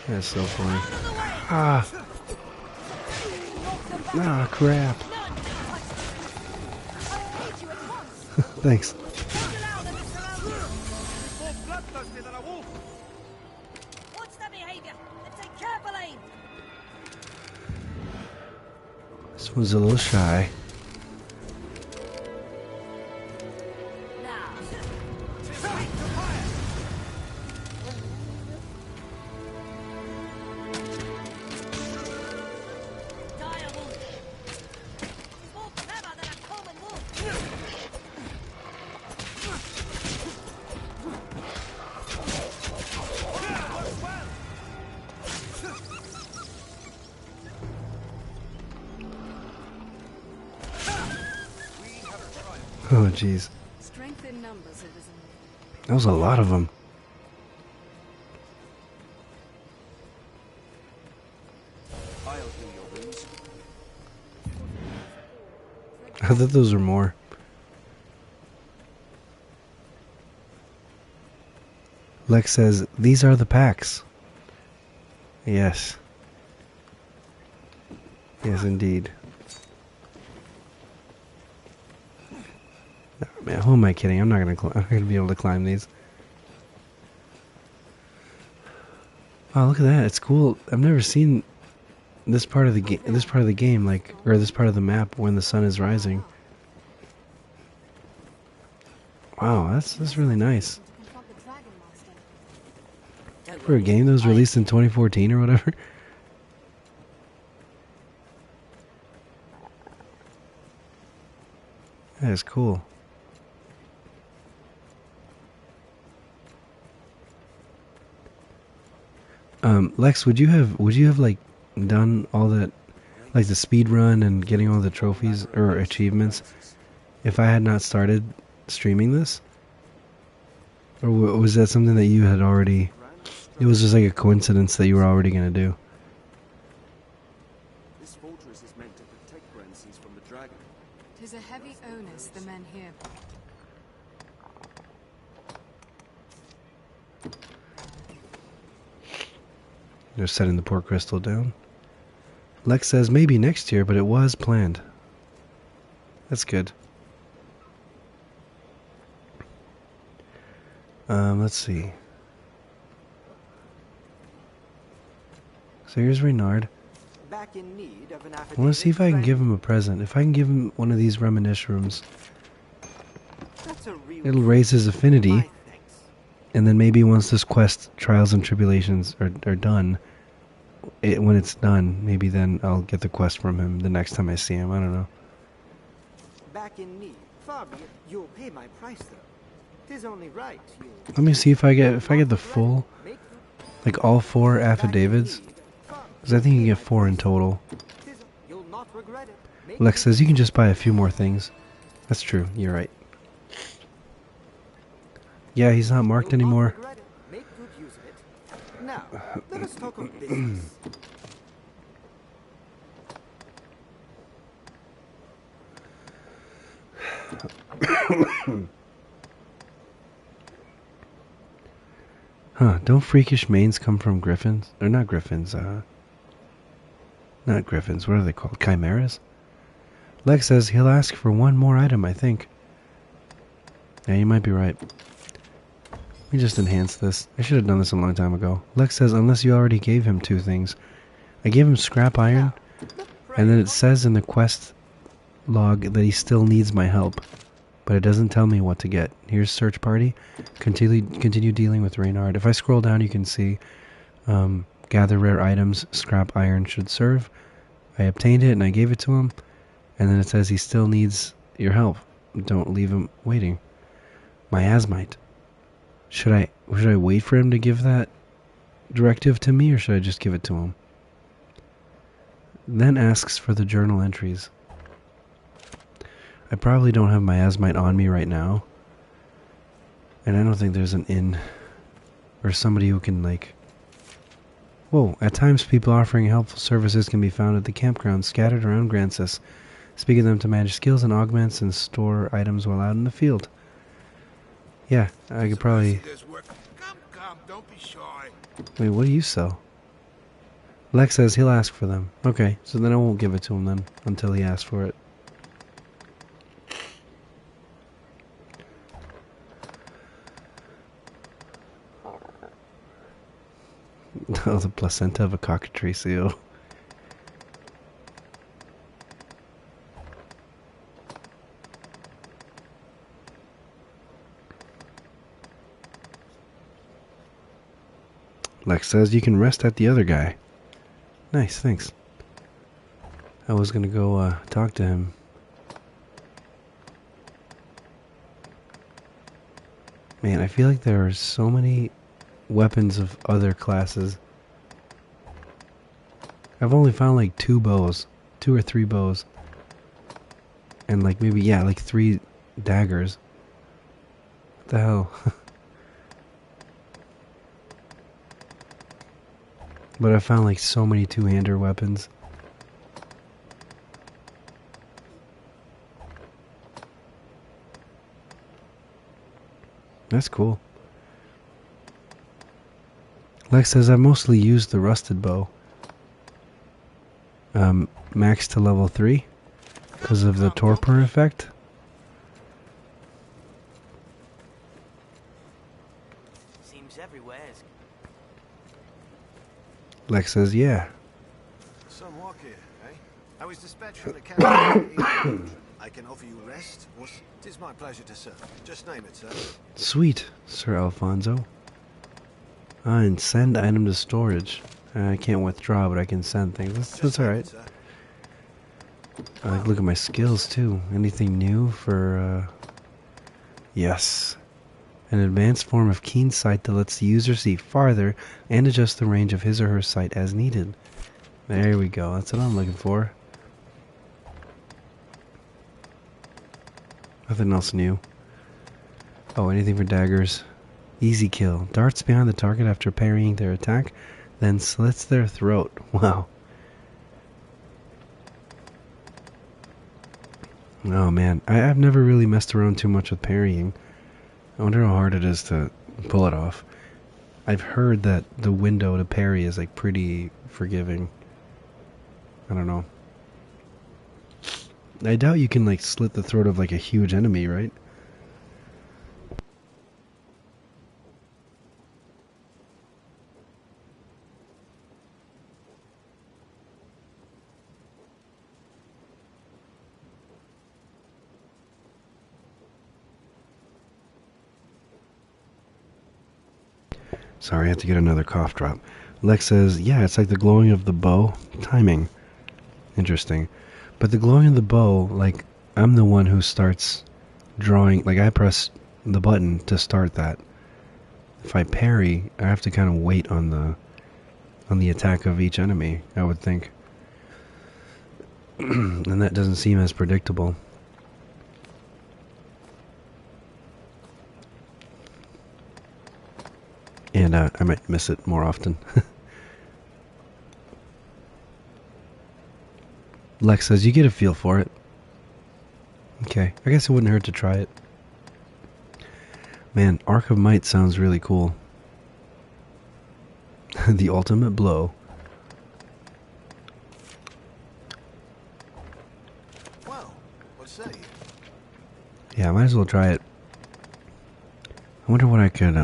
That's so funny. Ah! Ah, crap. Thanks. Don't allow them to surround you. More bloodthirsty than a wolf! Watch their behavior and take careful aim. This one's a little shy. Now. Dire wolf. He's more clever than a common wolf. Oh, jeez. Strength in numbers, citizen. That was a lot of them. I'll heal your wounds. I thought those were more. Lex says, these are the packs. Yes. Yes, indeed. Oh, man, who am I kidding? I'm not gonna be able to climb these. Wow, look at that! It's cool. I've never seen this part of the game. This part of the game, like, or this part of the map when the sun is rising. Wow, that's really nice. For a game that was released in 2014 or whatever. That is cool. Lex, would you have like done all that, like the speed run and getting all the trophies or achievements, if I had not started streaming this? Or was that something that you had already? It was just like a coincidence that you were already gonna do. This fortress is meant to protect Grensees from the dragon. 'Tis a heavy onus the men here. They're setting the port crystal down. Lex says maybe next year, but it was planned. That's good. Let's see. So here's Reynard. Back in need of an I want to see if I can give him a present. If I can give him one of these reminisce rooms, it'll raise his affinity. And then maybe once this quest, Trials and Tribulations, are done, when it's done, maybe then I'll get the quest from him the next time I see him. I don't know. Back in need. Far be it. You'll pay my price, though. 'Tis only right. Let me see if I get the full, like all 4 affidavits, because I think you get 4 in total. You'll not regret it. Lex says you can just buy a few more things. That's true. You're right. Yeah, he's not marked anymore. Make good use of it. Now, let us talk of business. Huh, don't freakish manes come from griffins? Or not griffins, not griffins, what are they called? Chimeras? Lex says he'll ask for one more item, I think. Yeah, you might be right. We just enhanced this. I should have done this a long time ago. Lex says unless you already gave him 2 things. I gave him scrap iron, and then it says in the quest log that he still needs my help. But it doesn't tell me what to get. Here's search party. Continue dealing with Reynard. If I scroll down, you can see gather rare items. Scrap iron should serve. I obtained it and I gave it to him. And then it says he still needs your help. Don't leave him waiting. Miasmite. Should I wait for him to give that directive to me, or should I just give it to him? Then asks for the journal entries. I probably don't have miasmite on me right now. And I don't think there's an inn or somebody who can, like... Whoa, at times people offering helpful services can be found at the campground scattered around Grancis. Speak of them to manage skills and augments and store items while out in the field. Yeah, I could probably... Come, don't be shy. Wait, what do you sell? Lex says he'll ask for them. Okay, so then I won't give it to him then, until he asks for it. Oh, the placenta of a cockatrice seal. Lex says you can rest at the other guy. Nice, thanks. I was gonna go talk to him. Man, I feel like there are so many weapons of other classes. I've only found like 2 bows. 2 or 3 bows. And like maybe, yeah, like 3 daggers. What the hell? But I found like so many 2-hander weapons. That's cool. Lex says, I mostly use the rusted bow. Max to level 3 because of the torpor effect. Seems everywhere's. Lex says, yeah. Some walk here, eh? I was dispatched from the castle. I can offer you rest, or it is my pleasure to serve. Just name it, sir. Sweet, Sir Alfonso. And send item to storage. I can't withdraw, but I can send things. That's alright. I like look at my skills too. Anything new for yes. An advanced form of keen sight that lets the user see farther and adjust the range of his or her sight as needed. There we go. That's what I'm looking for. Nothing else new. Oh, anything for daggers. Easy kill. Darts behind the target after parrying their attack, then slits their throat. Wow. Oh man, I've never really messed around too much with parrying. I wonder how hard it is to pull it off. I've heard that the window to parry is like pretty forgiving. I don't know. I doubt you can like slit the throat of like a huge enemy, right? Sorry, I had to get another cough drop. Lex says, yeah, it's like the glowing of the bow. Timing. Interesting. But the glowing of the bow, like, I'm the one who starts drawing. Like, I press the button to start that. If I parry, I have to kind of wait on the attack of each enemy, I would think. And that doesn't seem as predictable. And I might miss it more often. Lex says, you get a feel for it. Okay, I guess it wouldn't hurt to try it. Man, Arc of Might sounds really cool. The ultimate blow. Well, what say you? Yeah, I might as well try it. I wonder what I could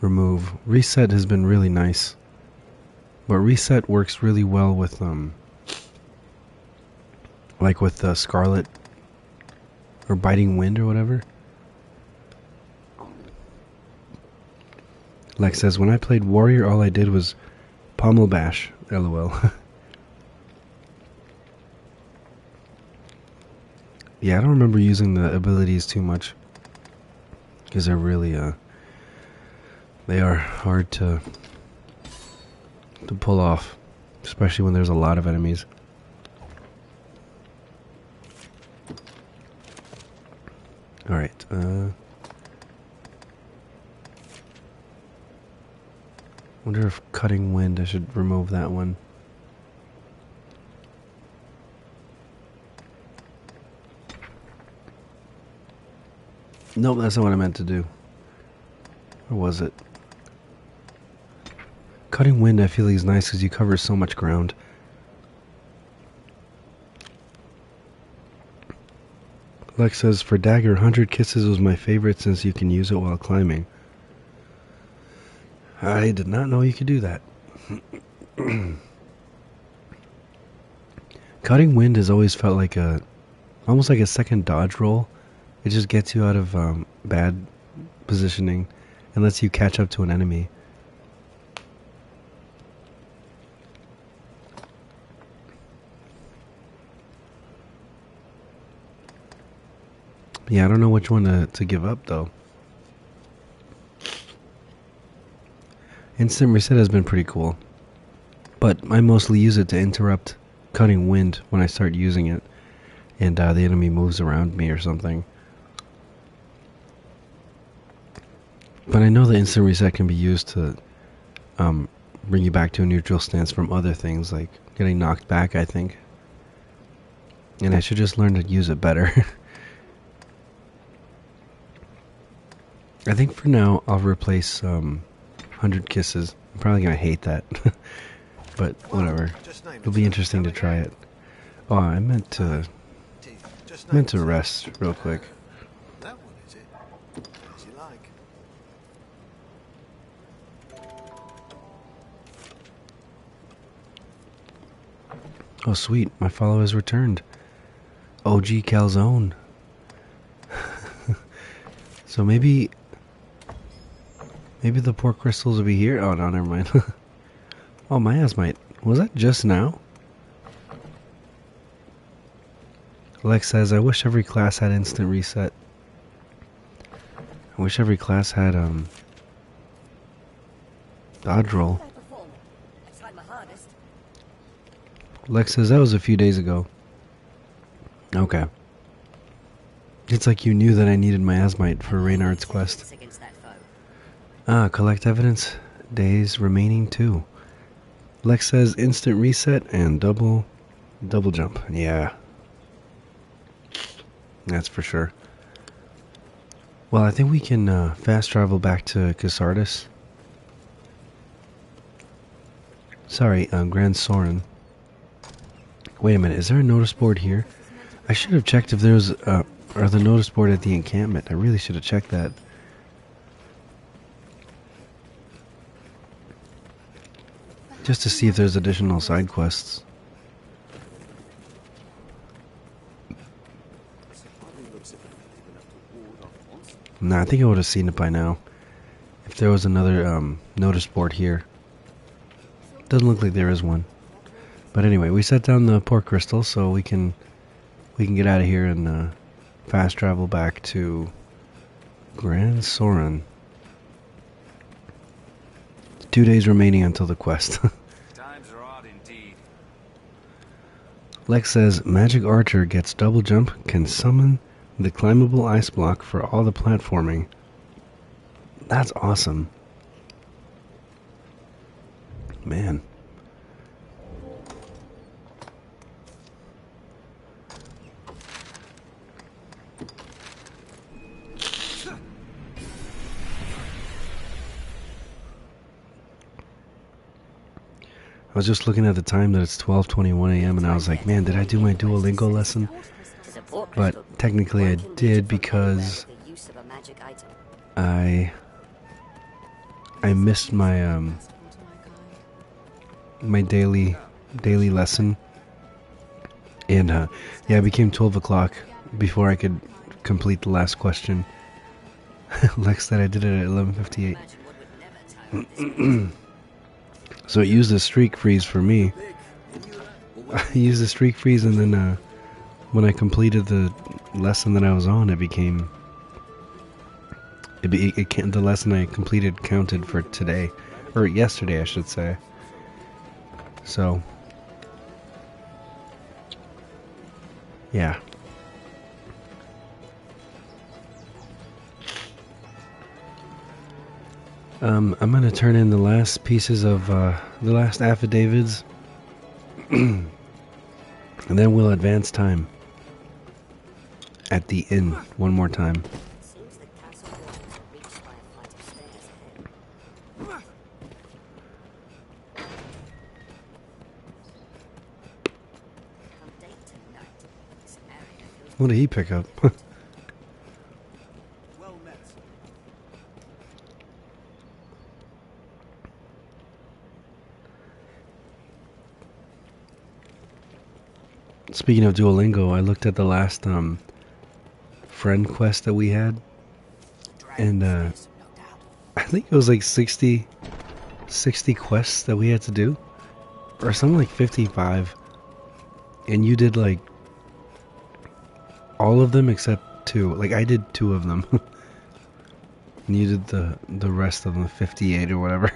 remove. Reset has been really nice. But reset works really well with like with the Scarlet or Biting Wind or whatever. Lex says, when I played Warrior, all I did was Pommel Bash. LOL. Yeah, I don't remember using the abilities too much. Because they're really, they are hard to pull off. Especially when there's a lot of enemies. Alright, wonder if Cutting Wind, I should remove that one. Nope, that's not what I meant to do. Or was it? Cutting Wind I feel is nice because you cover so much ground. Lex says, for Dagger, 100 Kisses was my favorite since you can use it while climbing. I did not know you could do that. Cutting Wind has always felt like almost like a second dodge roll. It just gets you out of bad positioning and lets you catch up to an enemy. Yeah, I don't know which one to give up though. Instant Reset has been pretty cool, but I mostly use it to interrupt Cutting Wind when I start using it and the enemy moves around me or something. But I know the Instant Reset can be used to bring you back to a neutral stance from other things, like getting knocked back, I think. And I should just learn to use it better. I think for now I'll replace 100 Kisses Probably gonna hate that. But whatever. Just name It'll it, be sir. interesting to try it. Oh, I meant to Just name it, sir. rest real quick. That one is it? As you like. Oh sweet, my follow has returned. OG Calzone. So maybe the pork crystals will be here. Oh no, never mind. Oh, miasmite. Was that just now? Lex says, I wish every class had instant reset. I wish every class had dodge roll. I tried my hardest. Lex says that was a few days ago. Okay. It's like you knew that I needed miasmite for Reynard's quest. Against that foe. Ah, collect evidence. Days remaining 2. Lex says instant reset and double jump. Yeah. That's for sure. Well, I think we can fast travel back to Casardis. Sorry, Grand Soren. Wait a minute, is there a notice board here? I should have checked if there was or the notice board at the encampment. I really should have checked that. Just to see if there's additional side quests. Nah, I think I would have seen it by now. If there was another notice board here. Doesn't look like there is one. But anyway, we set down the pork crystal so we can get out of here and fast travel back to Grand Soren. 2 days remaining until the quest. Times are odd indeed. Lex says Magic Archer gets double jump, can summon the climbable ice block for all the platforming. That's awesome. Man. I was just looking at the time that it's 12:21 a.m. and I was like, man, did I do my Duolingo lesson? But technically I did because I missed my my daily lesson, and yeah, it became 12 o'clock before I could complete the last question. Lex said I did it at 11:58. So it used a streak freeze for me. I used a streak freeze, and then when I completed the lesson that I was on, it became the lesson I completed counted for today, or yesterday, I should say. So yeah. I'm gonna turn in the last pieces of the last affidavits, and then we'll advance time at the inn one more time. Seems the castle walls are reached by a flight of stairs ahead. Come date tonight. This area feels What did he pick up? Well met. Speaking of Duolingo, I looked at the last friend quest that we had, and I think it was like 60 quests that we had to do, or something like 55, and you did like all of them except 2. Like I did 2 of them, and you did the rest of them, 58 or whatever.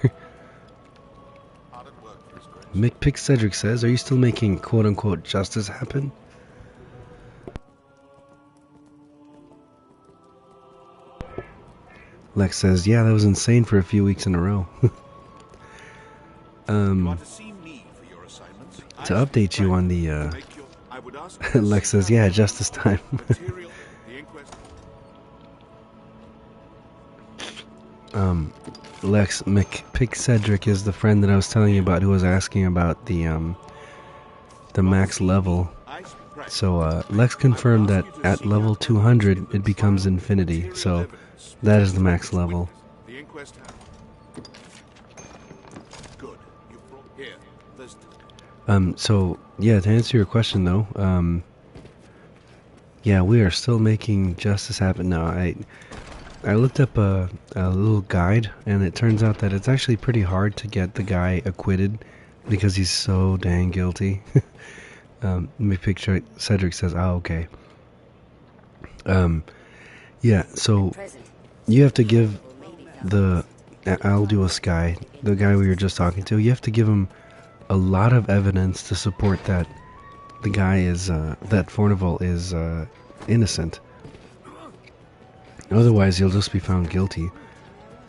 Hard at work for his grace. McPick Cedric says, are you still making quote-unquote justice happen? Lex says, yeah, that was insane for a few weeks in a row. You are to see me for your assignments. To update you on the, I would ask Lex says, yeah, justice time. material, the inquest. Lex, Cedric is the friend that I was telling you about who was asking about the max level. So Lex confirmed that at level 200 it becomes infinity. So that is the max level. The inquest. Good. You brought here. There's So yeah, to answer your question though, yeah, we are still making justice happen now. I looked up a little guide, and it turns out that it's actually pretty hard to get the guy acquitted because he's so dang guilty. Let me picture Cedric says, "Oh, okay." Yeah. So you have to give the Alduus guy, the guy we were just talking to, you have to give him a lot of evidence to support that the guy is that Fornival is innocent. Otherwise, he'll just be found guilty.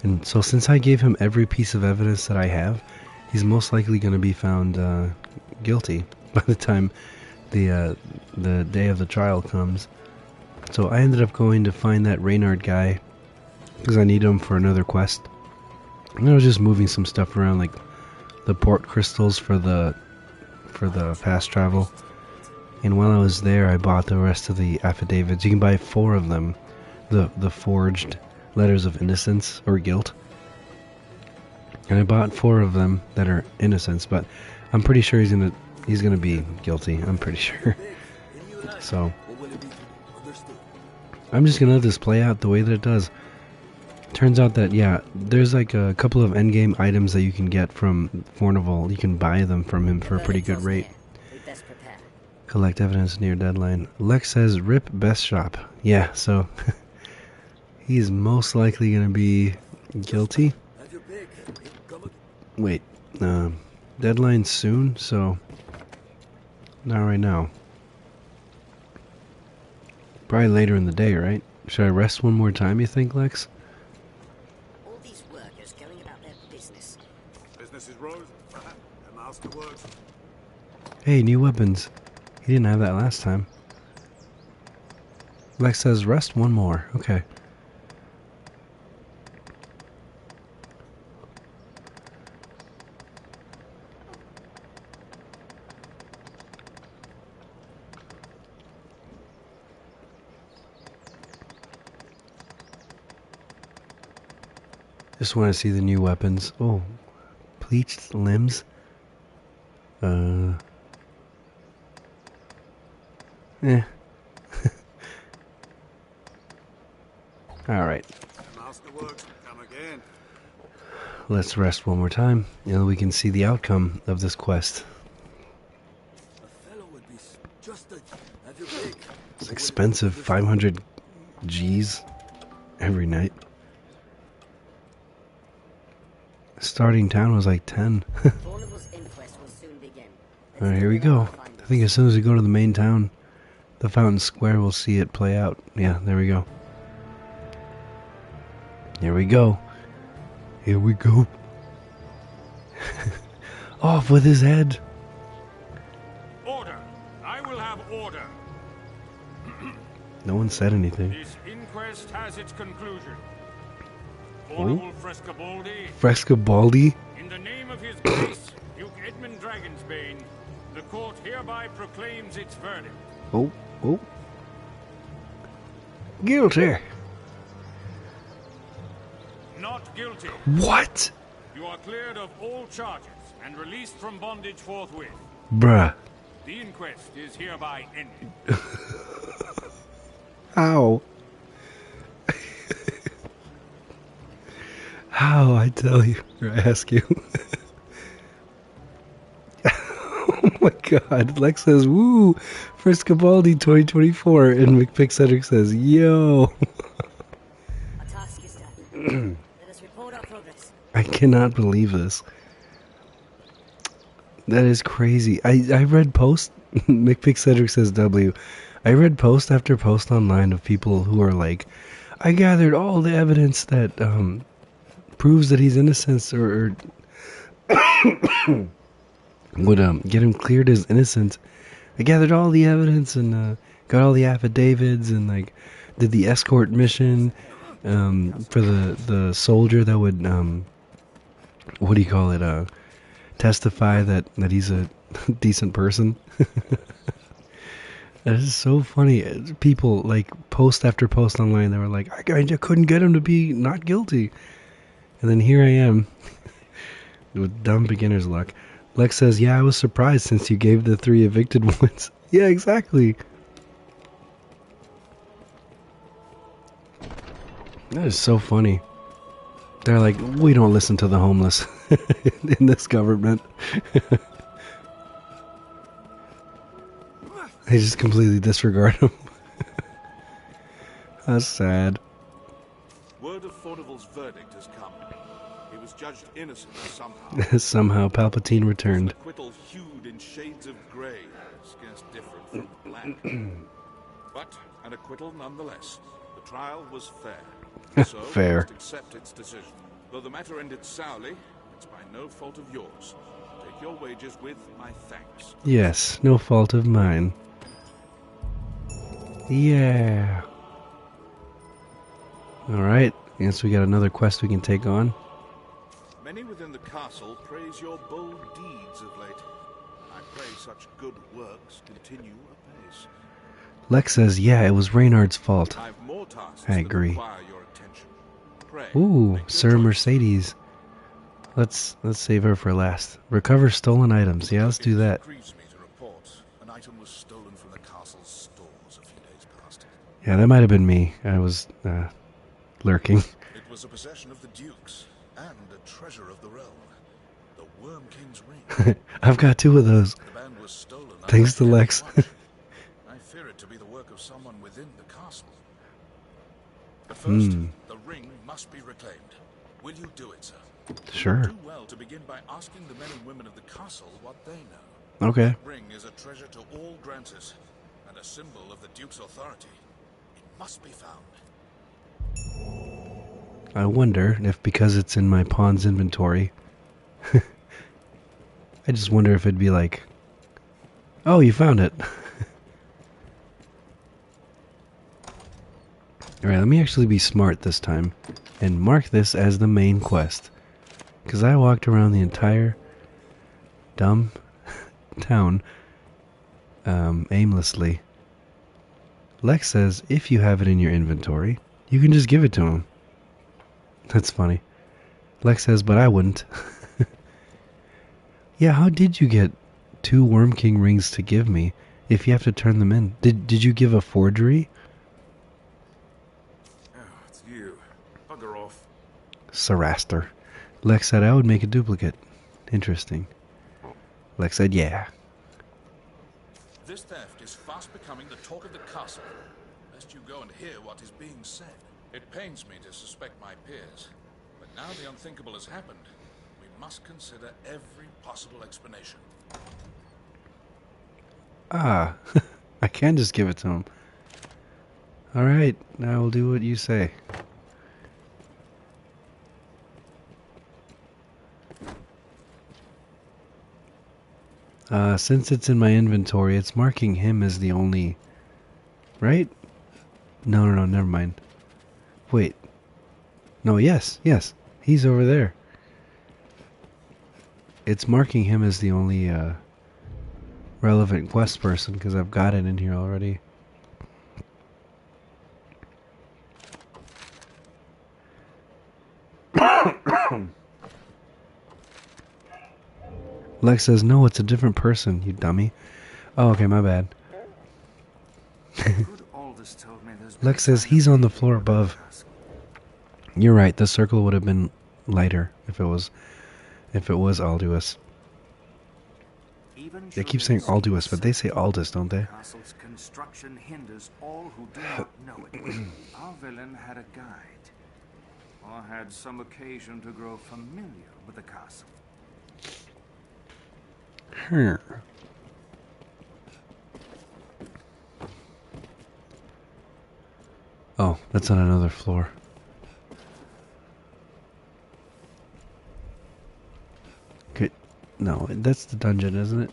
And so, since I gave him every piece of evidence that I have, he's most likely going to be found guilty by the time the day of the trial comes. So I ended up going to find that Reynard guy because I need him for another quest. And I was just moving some stuff around, like the port crystals for the fast travel. And while I was there, I bought the rest of the affidavits. You can buy 4 of them, the forged letters of innocence or guilt. And I bought 4 of them that are innocence, but I'm pretty sure he's gonna be guilty. I'm pretty sure. So I'm just gonna let this play out the way that it does. Turns out that, yeah, there's like a couple of endgame items that you can get from Fornival. You can buy them from him for a pretty good rate. Collect evidence near deadline. Lex says rip best shop. Yeah, so he's most likely gonna be guilty. Wait, deadline soon, so not right now. Probably later in the day, right? Should I rest one more time, you think, Lex? All these workers going about their business. business is rose. The master works. Hey, new weapons. He didn't have that last time. Lex says rest one more. Okay. Just want to see the new weapons. Oh, bleached limbs. Eh. Alright. Master works. Come again. Let's rest one more time, and we can see the outcome of this quest. It's expensive, 500 G's every night. Starting town was like 10. Fornival's inquest will soon begin. Alright, here we go. I think as soon as we go to the main town, the Fountain Square, we'll see it play out. Yeah, there we go. Here we go. Here we go. Off with his head. Order. I will have order. No one said anything. This inquest has its conclusion. Oh? Honorable Frescobaldi, Frescobaldi? in the name of His Grace, Duke Edmund Dragonsbane, the court hereby proclaims its verdict. Oh, oh. Guilty. Not guilty. What? You are cleared of all charges and released from bondage forthwith. Bruh. The inquest is hereby ended. How? How, I tell you, or I ask you. Oh my god, Lex says, woo, Frescobaldi 2024, and McPick Cedric says, yo. Our task is done. Let us report our progress. I cannot believe this. That is crazy. I read post, McPick Cedric says W. I read post after post online of people who are like, I gathered all the evidence that proves that he's innocent or would get him cleared as innocent. I gathered all the evidence and got all the affidavits and like did the escort mission for the soldier that would what do you call it? Testify that he's a decent person. That is so funny. People like post after post online, they were like, I couldn't get him to be not guilty, and then here I am with dumb beginner's luck. Lex says, yeah, I was surprised since you gave the 3 evicted ones. Yeah, exactly. That is so funny. They're like, we don't listen to the homeless in this government. They just completely disregard them. That's sad. Word of Fordival's verdict has come. He was judged innocent somehow. Somehow Palpatine returned. Acquittal hued in shades of grey, scarce different from black. But an acquittal nonetheless. The trial was fair. So Fair. we must accept its decision. Though the matter ended sourly, it's by no fault of yours. Take your wages with my thanks. Yes, no fault of mine. Yeah. Alright, I guess we got another quest we can take on. Many within the castle praise your bold deeds of late. I pray such good works continue apace. Lex says, yeah, it was Reynard's fault. I've more tasks I that agree. require your attention. Pray, Ooh, make your Sir choice. Mercedes. Let's save her for last. Recover stolen items. Yeah, let's do that. It grieves me to report an item was stolen from the castle's stores a few days past. Yeah, that might have been me. I was lurking. It was a possession of the Duke's and a treasure of the realm. The Worm King's ring. I've got 2 of those. The band was stolen. Thanks to under Lex. heavy watch. I fear it to be the work of someone within the castle. But first, the ring must be reclaimed. Will you do it, sir? Sure. Do well to begin by asking the men and women of the castle what they know. Okay. The ring is a treasure to all Granters, and a symbol of the Duke's authority. It must be found. I wonder if because it's in my pawn's inventory, I just wonder if it'd be like, oh, you found it. Alright, let me actually be smart this time and mark this as the main quest. Because I walked around the entire dumb town aimlessly. Lex says if you have it in your inventory, you can just give it to him. That's funny. Lex says, but I wouldn't. Yeah, how did you get 2 Worm King rings to give me if you have to turn them in? Did you give a forgery? Oh, it's you. Bugger off. Saraster. Lex said I would make a duplicate. Interesting. Lex said, yeah. This theft is fast becoming the talk of the castle. Lest you go and hear what is being said. It pains me to suspect my peers, but now the unthinkable has happened. We must consider every possible explanation. Ah, I can just give it to him. Alright, I will do what you say. Since it's in my inventory, it's marking him as the only... Right? No, never mind. Wait. No, yes. He's over there. It's marking him as the only relevant quest person because I've got it in here already. Lex says, no, it's a different person, you dummy. Oh, okay, my bad. Lex says he's on the floor above. You're right, the circle would have been lighter if it was Alduus. They keep saying Alduus, but they say Aldous, don't they? Castle's construction hinders all who do not know it. Our villain had a guide, or had some occasion to grow familiar with the castle. Oh, that's on another floor. Okay, no, that's the dungeon, isn't it?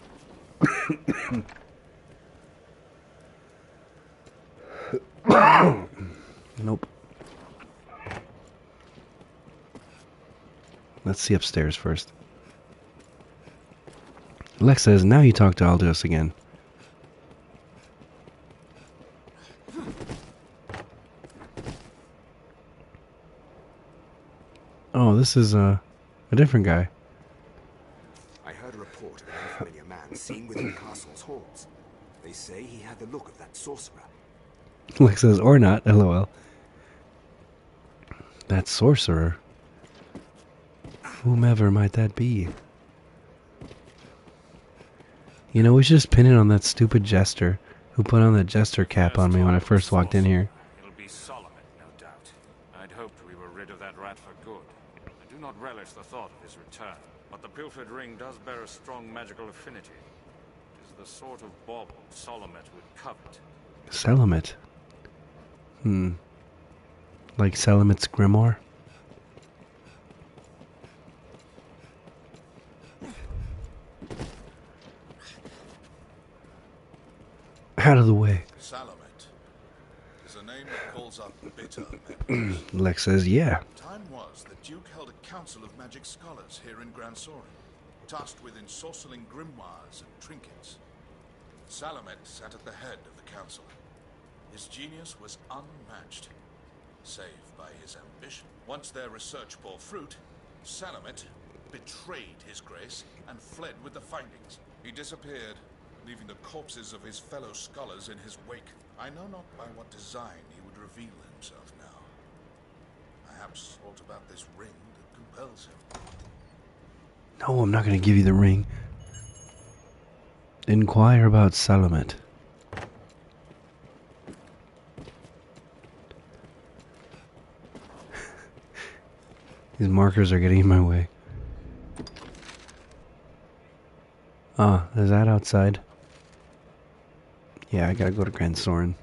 Nope. Let's see upstairs first. Lex says, now you talk to Aldous again. Oh, this is a different guy. I heard a report of an unfamiliar man seen within the castle's halls. They say he had the look of that sorcerer. Lex says, or not, lol. That sorcerer. Whomever might that be? You know, we should just pin it on that stupid jester who put on that jester cap on me when I first walked in here. It'll be Solomon, no doubt. I'd hoped we were rid of that rat for good. I do not relish the thought of his return, but the pilfered ring does bear a strong magical affinity. It is the sort of bauble Solomon would covet. Salamet? Like Salamet's grimoire? Out of the way. Salamet is a name that calls up bitter memories. Lex says, yeah. Time was the Duke held a council of magic scholars here in Grand Sorin, tasked with ensorceling grimoires and trinkets. Salamet sat at the head of the council. His genius was unmatched, save by his ambition. Once their research bore fruit, Salamet betrayed his grace and fled with the findings. He disappeared, leaving the corpses of his fellow scholars in his wake. I know not by what design he would reveal himself now. Perhaps aught about this ring that compels him. No, I'm not going to give you the ring. Inquire about Salamet. These markers are getting in my way. Ah, is that outside? Yeah, I gotta go to Grand Sorin.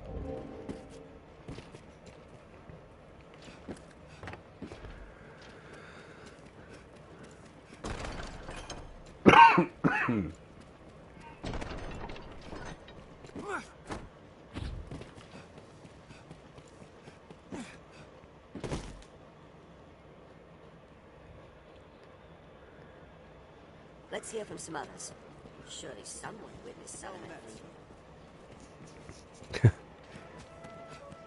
Let's hear from some others. Surely someone witnessed Salamet.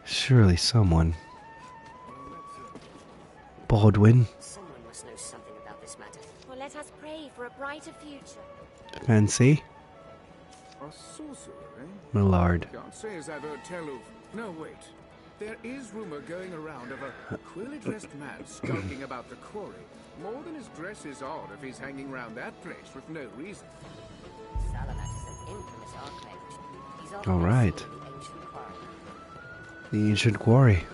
Surely someone. Baldwin? Someone must know something about this matter. Well, let us pray for a brighter future. Fancy? A sorcerer, eh? Millard. Can't say as I've heard tell of... No, wait. There is rumor going around of a queerly dressed man skulking about the quarry. More than his dress is odd if he's hanging around that place with no reason. Salamet is an infamous archmage. He's All right. the ancient quarry. The ancient quarry.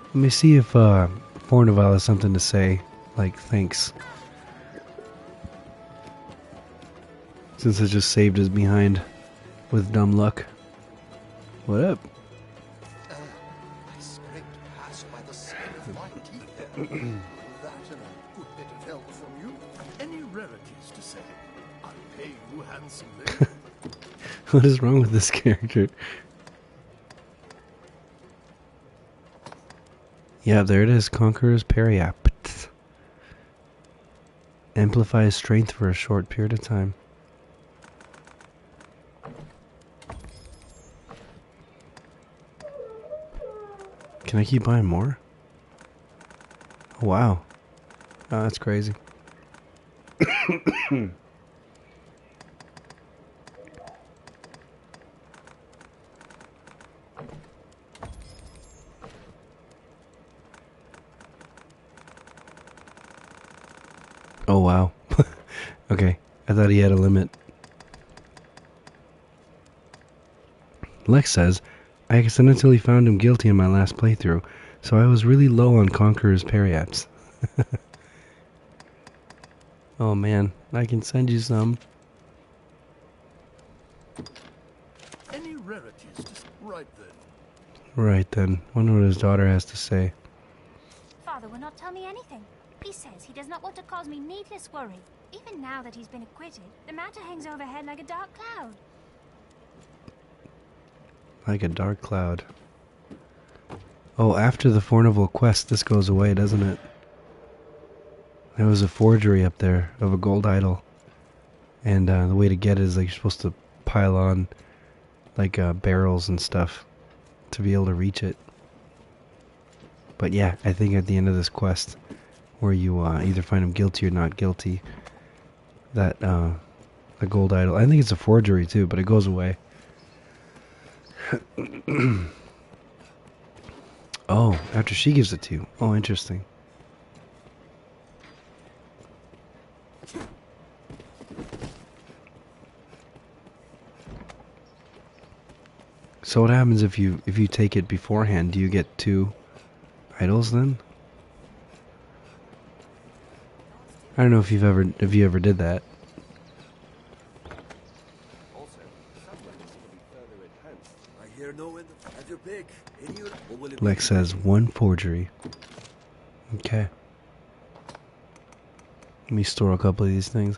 Let me see if Fornival has something to say. Like, thanks. Since I just saved his behind with dumb luck. What up? I scraped past by the skin of my teeth there. That and a good bit of help from you. Any rarities to say? I'll pay you handsomely. What is wrong with this character? Yeah, there it is. Conqueror's Periapt. Amplifies strength for a short period of time. Can I keep buying more? Oh, wow. Oh, that's crazy. Oh, wow. Okay, I thought he had a limit. Lex says, I accidentally found him guilty in my last playthrough, so I was really low on Conqueror's Periaps. Oh man, I can send you some. Any rarities? Just right then. Right then, wonder what his daughter has to say. Father will not tell me anything. He says he does not want to cause me needless worry. Even now that he's been acquitted, the matter hangs overhead like a dark cloud. Like a dark cloud. Oh, after the Fornival quest, this goes away, doesn't it? There was a forgery up there of a gold idol. And the way to get it is like you're supposed to pile on like barrels and stuff to be able to reach it. But yeah, I think at the end of this quest, where you either find him guilty or not guilty, that the gold idol, I think it's a forgery too, but it goes away. Oh, after she gives it to you. Oh, interesting. So what happens if you take it beforehand? Do you get 2 idols then? I don't know if you ever did that. Lex says 1 forgery. Okay. Let me store a couple of these things.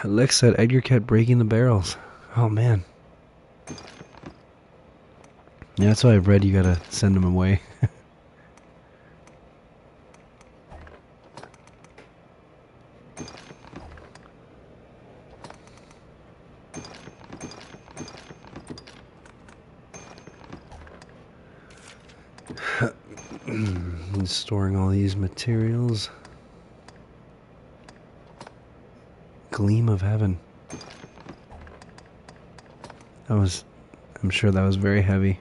Lex said Edgar kept breaking the barrels. Oh man. Yeah, that's why I've read you gotta send them away. Storing all these materials. Gleam of heaven. I'm sure that was very heavy.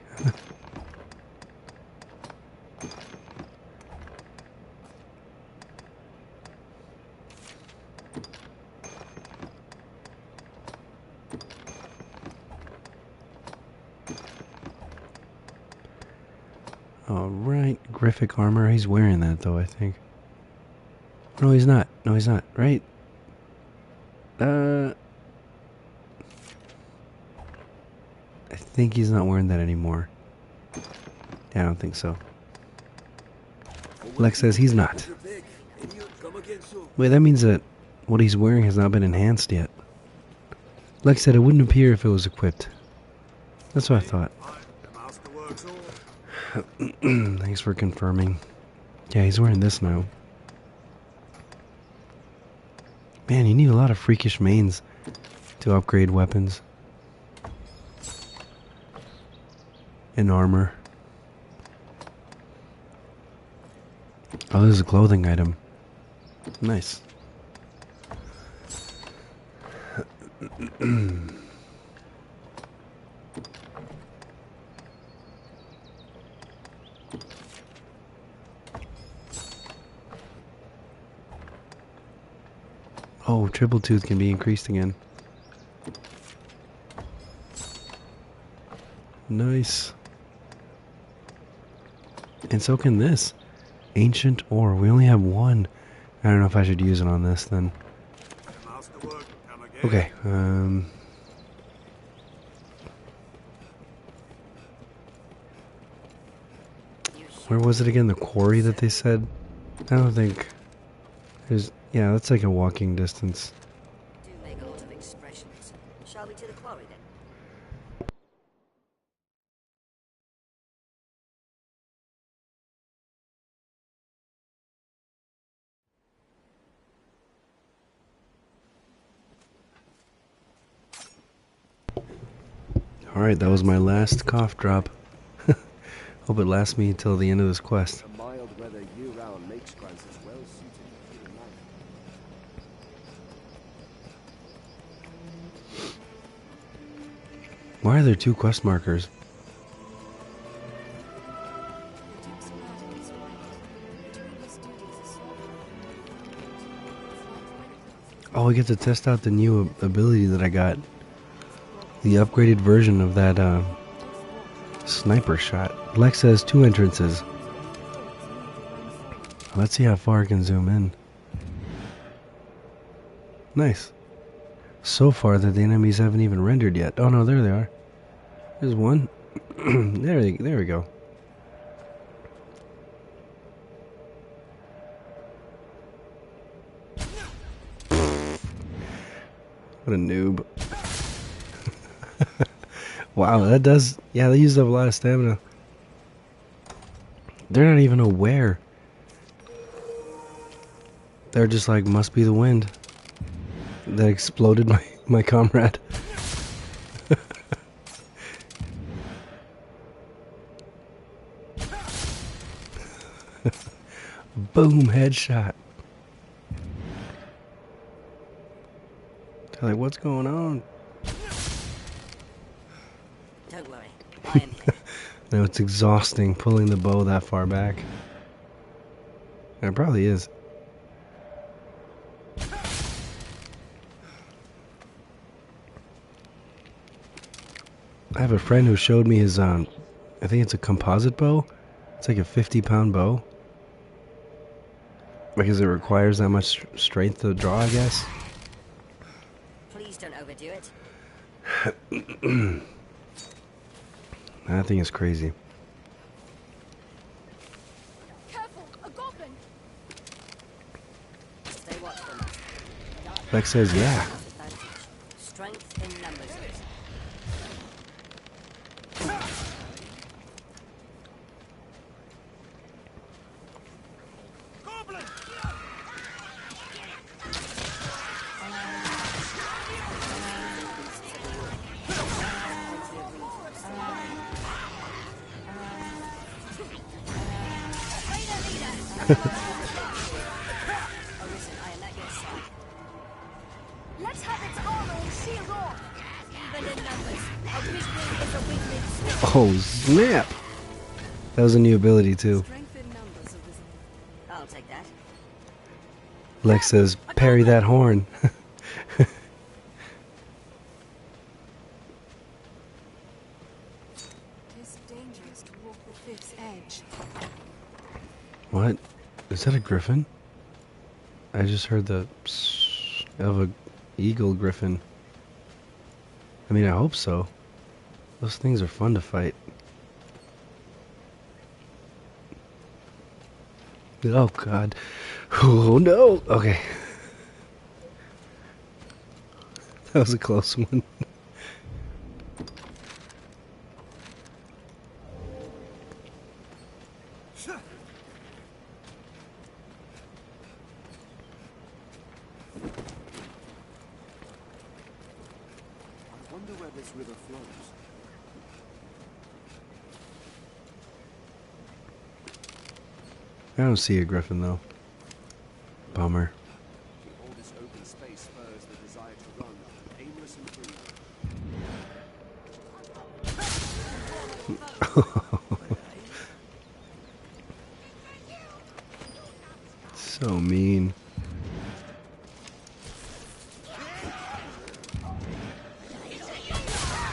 Alright, Griffic armor. He's wearing that though, I think. No, he's not. No, he's not. Right? I think he's not wearing that anymore. Yeah, I don't think so. Lex says he's not. Wait, that means that what he's wearing has not been enhanced yet. Lex said it wouldn't appear if it was equipped. That's what I thought. Thanks for confirming. Yeah, he's wearing this now. Man, you need a lot of freakish mains to upgrade weapons. And armor. Oh, this is a clothing item. Nice. Oh, triple tooth can be increased again. Nice. And so can this. Ancient ore. We only have 1. I don't know if I should use it on this then. Okay, where was it again? The quarry that they said? I don't think there's... Yeah, that's like a walking distance. Do make a lot of expressions. Shall we to the quarry then? Alright, that was my last cough drop. Hope it lasts me until the end of this quest. Why are there 2 quest markers? Oh, I get to test out the new ability that I got. The upgraded version of that sniper shot. Lex has 2 entrances. Let's see how far I can zoom in. Nice. So far that the enemies haven't even rendered yet. Oh no, there they are. There's one. there we go. What a noob. Wow, that does... Yeah, they used up a lot of stamina. They're not even aware. They're just like, must be the wind that exploded my comrade. Boom, headshot. They're like, what's going on? Don't worry, I am here. No, it's exhausting pulling the bow that far back. It probably is. I have a friend who showed me his, I think it's a composite bow. It's like a 50-pound bow. Because it requires that much strength to draw, I guess. Please don't overdo it. That thing is crazy. Careful, a goblin. Stay watchful. Lex says, yeah. Strength in numbers. Let's have its armor and shield off. Even in numbers, a weakling is a weakling still. Oh, snap! That was a new ability, too. Strength in numbers are visible. I'll take that. Lex says, parry that horn. It's dangerous to walk the cliff's edge. What? Is that a griffin? I just heard the psst of a eagle griffin. I mean, I hope so. Those things are fun to fight. Oh, God. Oh, no. Okay. That was a close one. I wonder where this river flows. I don't see a griffin, though. Bummer. All this open space spurs the desire to run, aimless and free. So mean.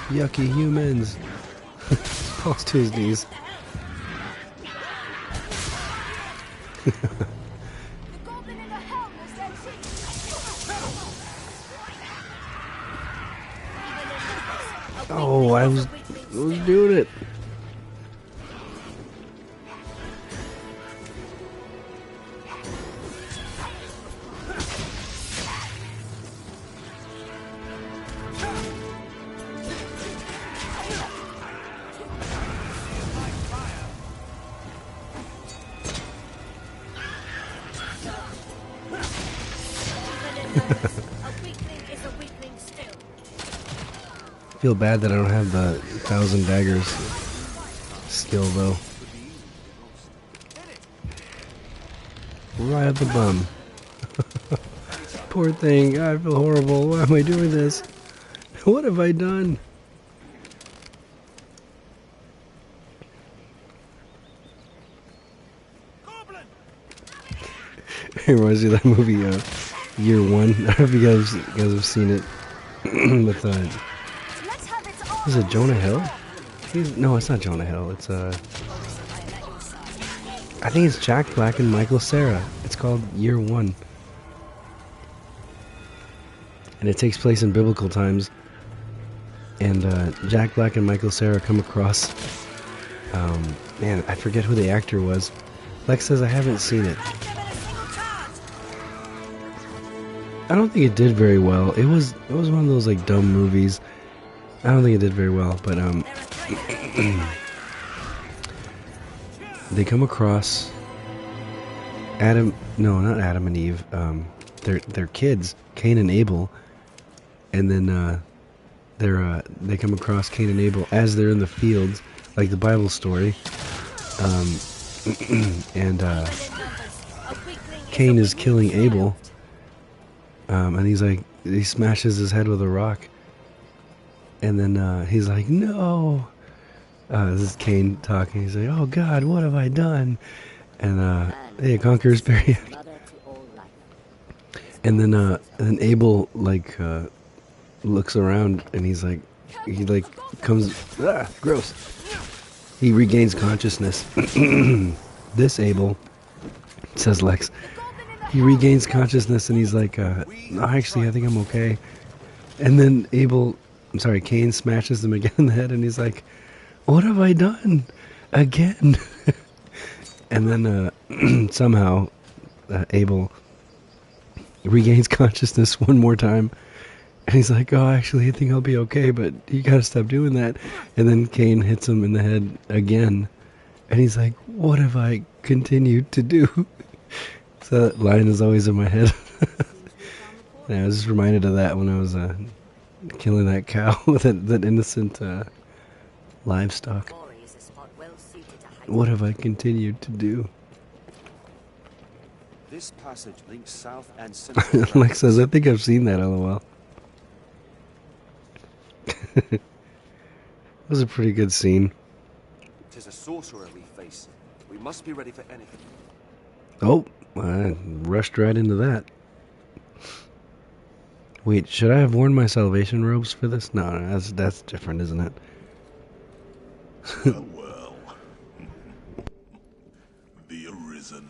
Yucky humans. Falls to his knees. Oh, I was doing it. I feel bad that I don't have the 1,000 daggers skill, though. Right up the bum. Poor thing. I feel horrible. Why am I doing this? What have I done? It reminds me of that movie, Year One. I don't know if you guys have seen it. With is it Jonah Hill? No, it's not Jonah Hill. It's I think it's Jack Black and Michael Cera. It's called Year One, and it takes place in biblical times. And Jack Black and Michael Cera come across. Man, I forget who the actor was. Lex says I haven't seen it. I don't think it did very well. It was one of those like dumb movies. I don't think it did very well, but they come across Adam, no, not Adam and Eve. They're kids, Cain and Abel, and then they come across Cain and Abel as they're in the fields, like the Bible story. And Cain is killing Abel, and he smashes his head with a rock, and then he's like, no. This is Cain talking. He's like, oh God, what have I done? And he conquers very. And then Abel looks around and he comes, gross. He regains consciousness. This Abel, says Lex, he regains consciousness and he's like, no, actually I think I'm okay. And then Cain smashes him again in the head and he's like, what have I done? Again. And then somehow Abel regains consciousness one more time. And he's like, oh, actually, I think I'll be okay, but you gotta stop doing that. And then Cain hits him in the head again. And he's like, what have I continued to do? So that line is always in my head. And I was just reminded of that when I was killing that cow, that innocent livestock. What have I continued to do? This passage links south and central. Lex says, I think I've seen that, LOL. It was a pretty good scene. It is a sorcerer we face. We must be ready for anything. Oh, I rushed right into that. Wait, should I have worn my salvation robes for this? No, that's different, isn't it? Well. The Arisen,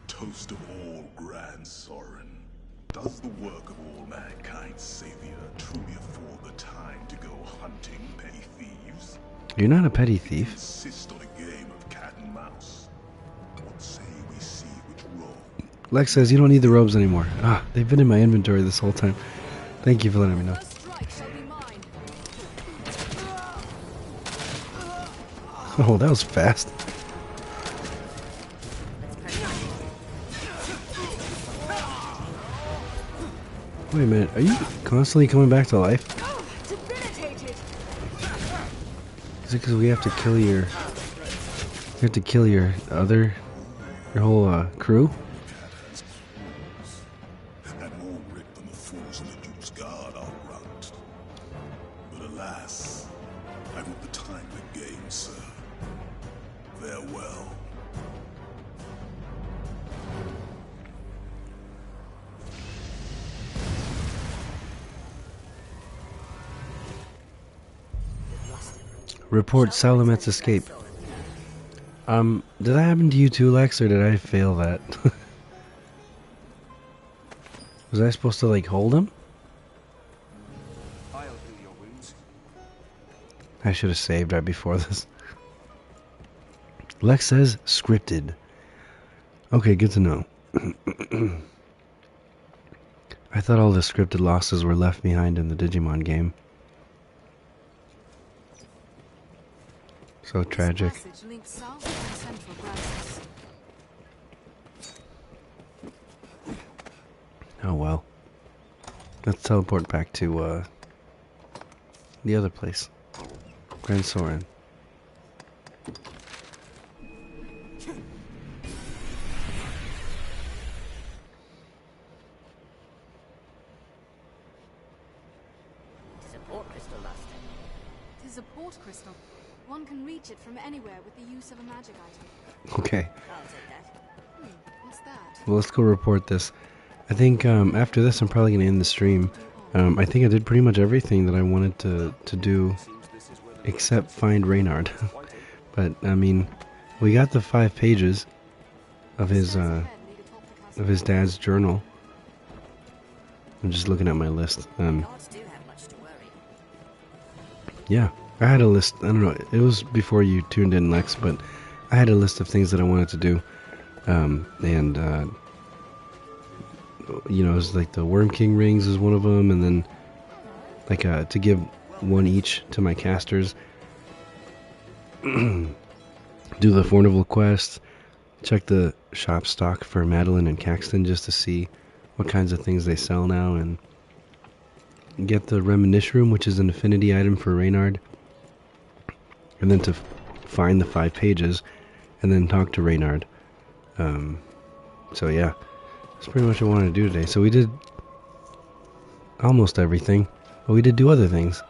toast of all grand Sorin, does the work of all mankind's savior truly afford the time to go hunting petty thieves? You're not a petty thief. Insist on a game of cat and mouse. What say we see which robe? Lex says you don't need the robes anymore. They've been in my inventory this whole time. Thank you for letting me know. Oh, that was fast. Wait a minute, are you constantly coming back to life? Is it because we have to kill your your whole crew? And more ripped than the fools in the Duke's Guard outrun. But alas, I've not the time to gain, sir. Farewell. Report Salamet's escape. Did that happen to you too, Lex, or did I fail that? Was I supposed to, like, hold him? I'll heal your wounds. I should have saved right before this. Lex says scripted. Okay, good to know. I thought all the scripted losses were left behind in the Digimon game. So tragic. Oh well. Let's teleport back to the other place. Grand Sorin. Support crystal, Master. It is a port crystal. One can reach it from anywhere with the use of a magic item. Okay. I'll take that. What's that? Well, let's go report this. I think after this I'm probably going to end the stream. I think I did pretty much everything that I wanted to do except find Reynard. But, I mean, we got the 5 pages of his dad's journal. I'm just looking at my list. Yeah, I had a list. I don't know. It was before you tuned in, Lex, but I had a list of things that I wanted to do. You know, it was like the Worm King rings is one of them, and then like to give one each to my casters. Do the Fornival quest, check the shop stock for Madeline and Caxton just to see what kinds of things they sell now, and get the Reminisce Room, which is an affinity item for Reynard, and then to find the 5 pages, and then talk to Reynard. So yeah, that's pretty much what I wanted to do today. So we did almost everything, but we did do other things.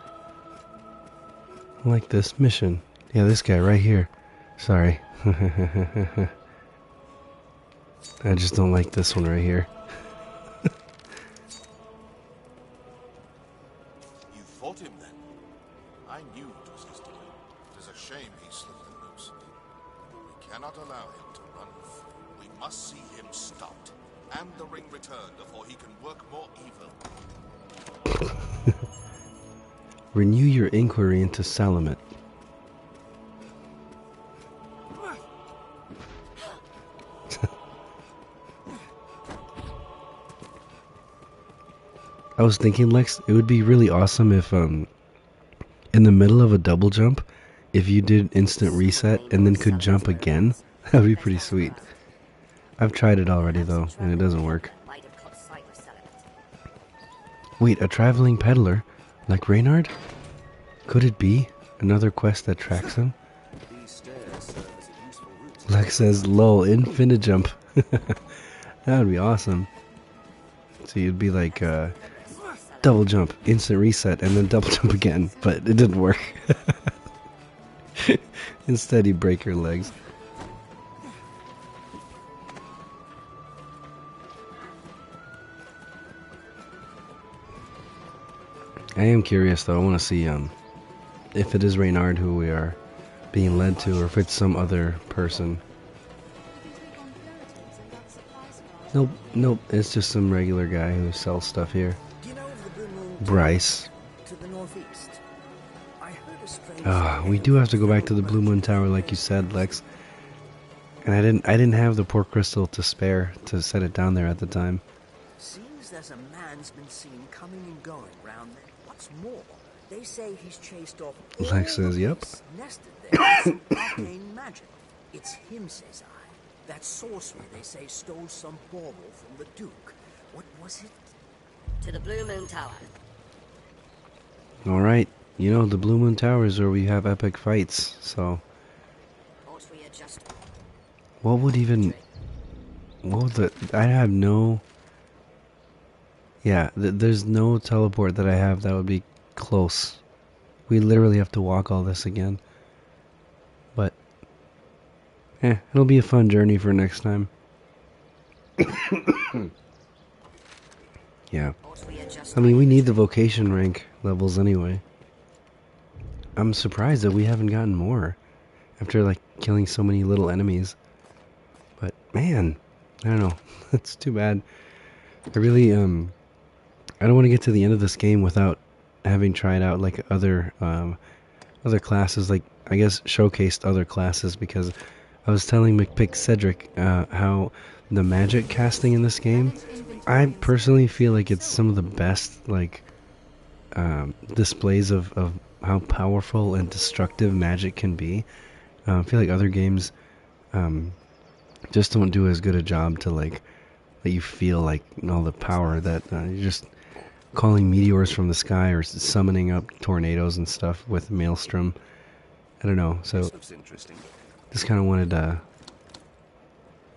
Like this mission. Yeah, this guy right here. Sorry. I just don't like this one right here. You fought him then? I knew it was his doing. It is a shame he slipped the loose. We cannot allow him to run free. We must see him stopped, and the ring returned before he can work more evil. Renew your inquiry into Salamet. I was thinking, Lex, it would be really awesome if, in the middle of a double jump, if you did instant reset and then could jump again. That would be pretty sweet. I've tried it already, though, and it doesn't work. Wait, a traveling peddler? Like Reynard? Could it be another quest that tracks him? Lex says, lol, infinite jump. That would be awesome. So you'd be like, double jump, instant reset, and then double jump again, but it didn't work. Instead, you break your legs. I am curious, though. I want to see if it is Reynard who we are being led to, or if it's some other person. Nope. It's just some regular guy who sells stuff here. Bryce. To the northeast. I heard a strange We do have to go back to the Blue Moon Tower, like you said, Lex. And I didn't have the port crystal to spare to set it down there at the time. Seems there's a man's been seen coming and going round there. What's more, they say he's chased off all Lex says, the yep. beasts nested there with some arcane magic. It's him, says I. That sorcerer, they say, stole some bauble from the Duke. What was it? To the Blue Moon Tower. Alright, you know, the Blue Moon Tower is where we have epic fights, so... What would even... What would the... I have no... Yeah, there's no teleport that I have that would be close. We literally have to walk all this again. But... it'll be a fun journey for next time. Yeah. I mean, we need the vocation rank levels anyway. I'm surprised that we haven't gotten more after, like, killing so many little enemies. But, man, I don't know. It's too bad. I really, I don't want to get to the end of this game without having tried out, like, other classes, like, I guess, showcased other classes, because I was telling McPick Cedric how the magic casting in this game, I personally feel like it's some of the best, like, displays of how powerful and destructive magic can be. I feel like other games just don't do as good a job to, like, let you feel like all the power that you're just calling meteors from the sky or summoning up tornadoes and stuff with Maelstrom. I don't know, so just kind of wanted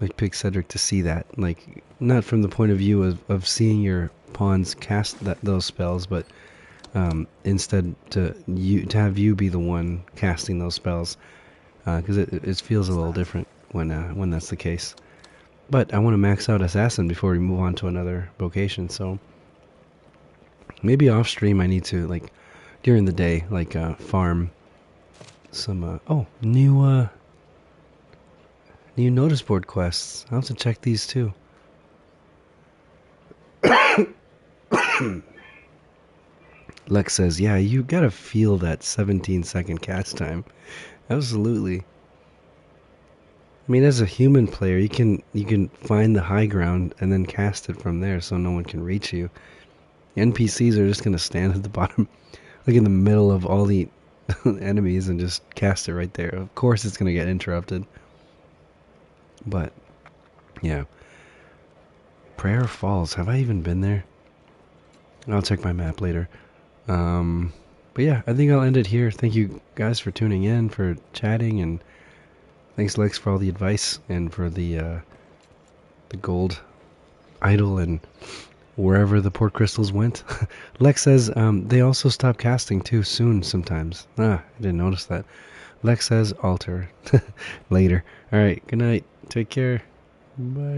like pick Cedric to see that, like, not from the point of view of seeing your pawns cast those spells, but instead to have you be the one casting those spells, because it feels a little different when that's the case. But I want to max out Assassin before we move on to another vocation, so maybe off stream I need to, like, during the day, like, farm some new notice board quests. I'll have to check these too. Lex says, yeah, you gotta feel that 17-second cast time. Absolutely. I mean, as a human player, you can find the high ground and then cast it from there so no one can reach you. The NPCs are just gonna stand at the bottom, like in the middle of all the enemies, and just cast it right there. Of course it's gonna get interrupted. But Yeah. Prayer Falls. Have I even been there? I'll check my map later. But yeah, I think I'll end it here. Thank you guys for tuning in, for chatting, and thanks Lex for all the advice and for the gold idol and wherever the port crystals went. Lex says they also stop casting too soon sometimes. I didn't notice that. Lex says alter. Later. Alright, good night. Take care. Bye.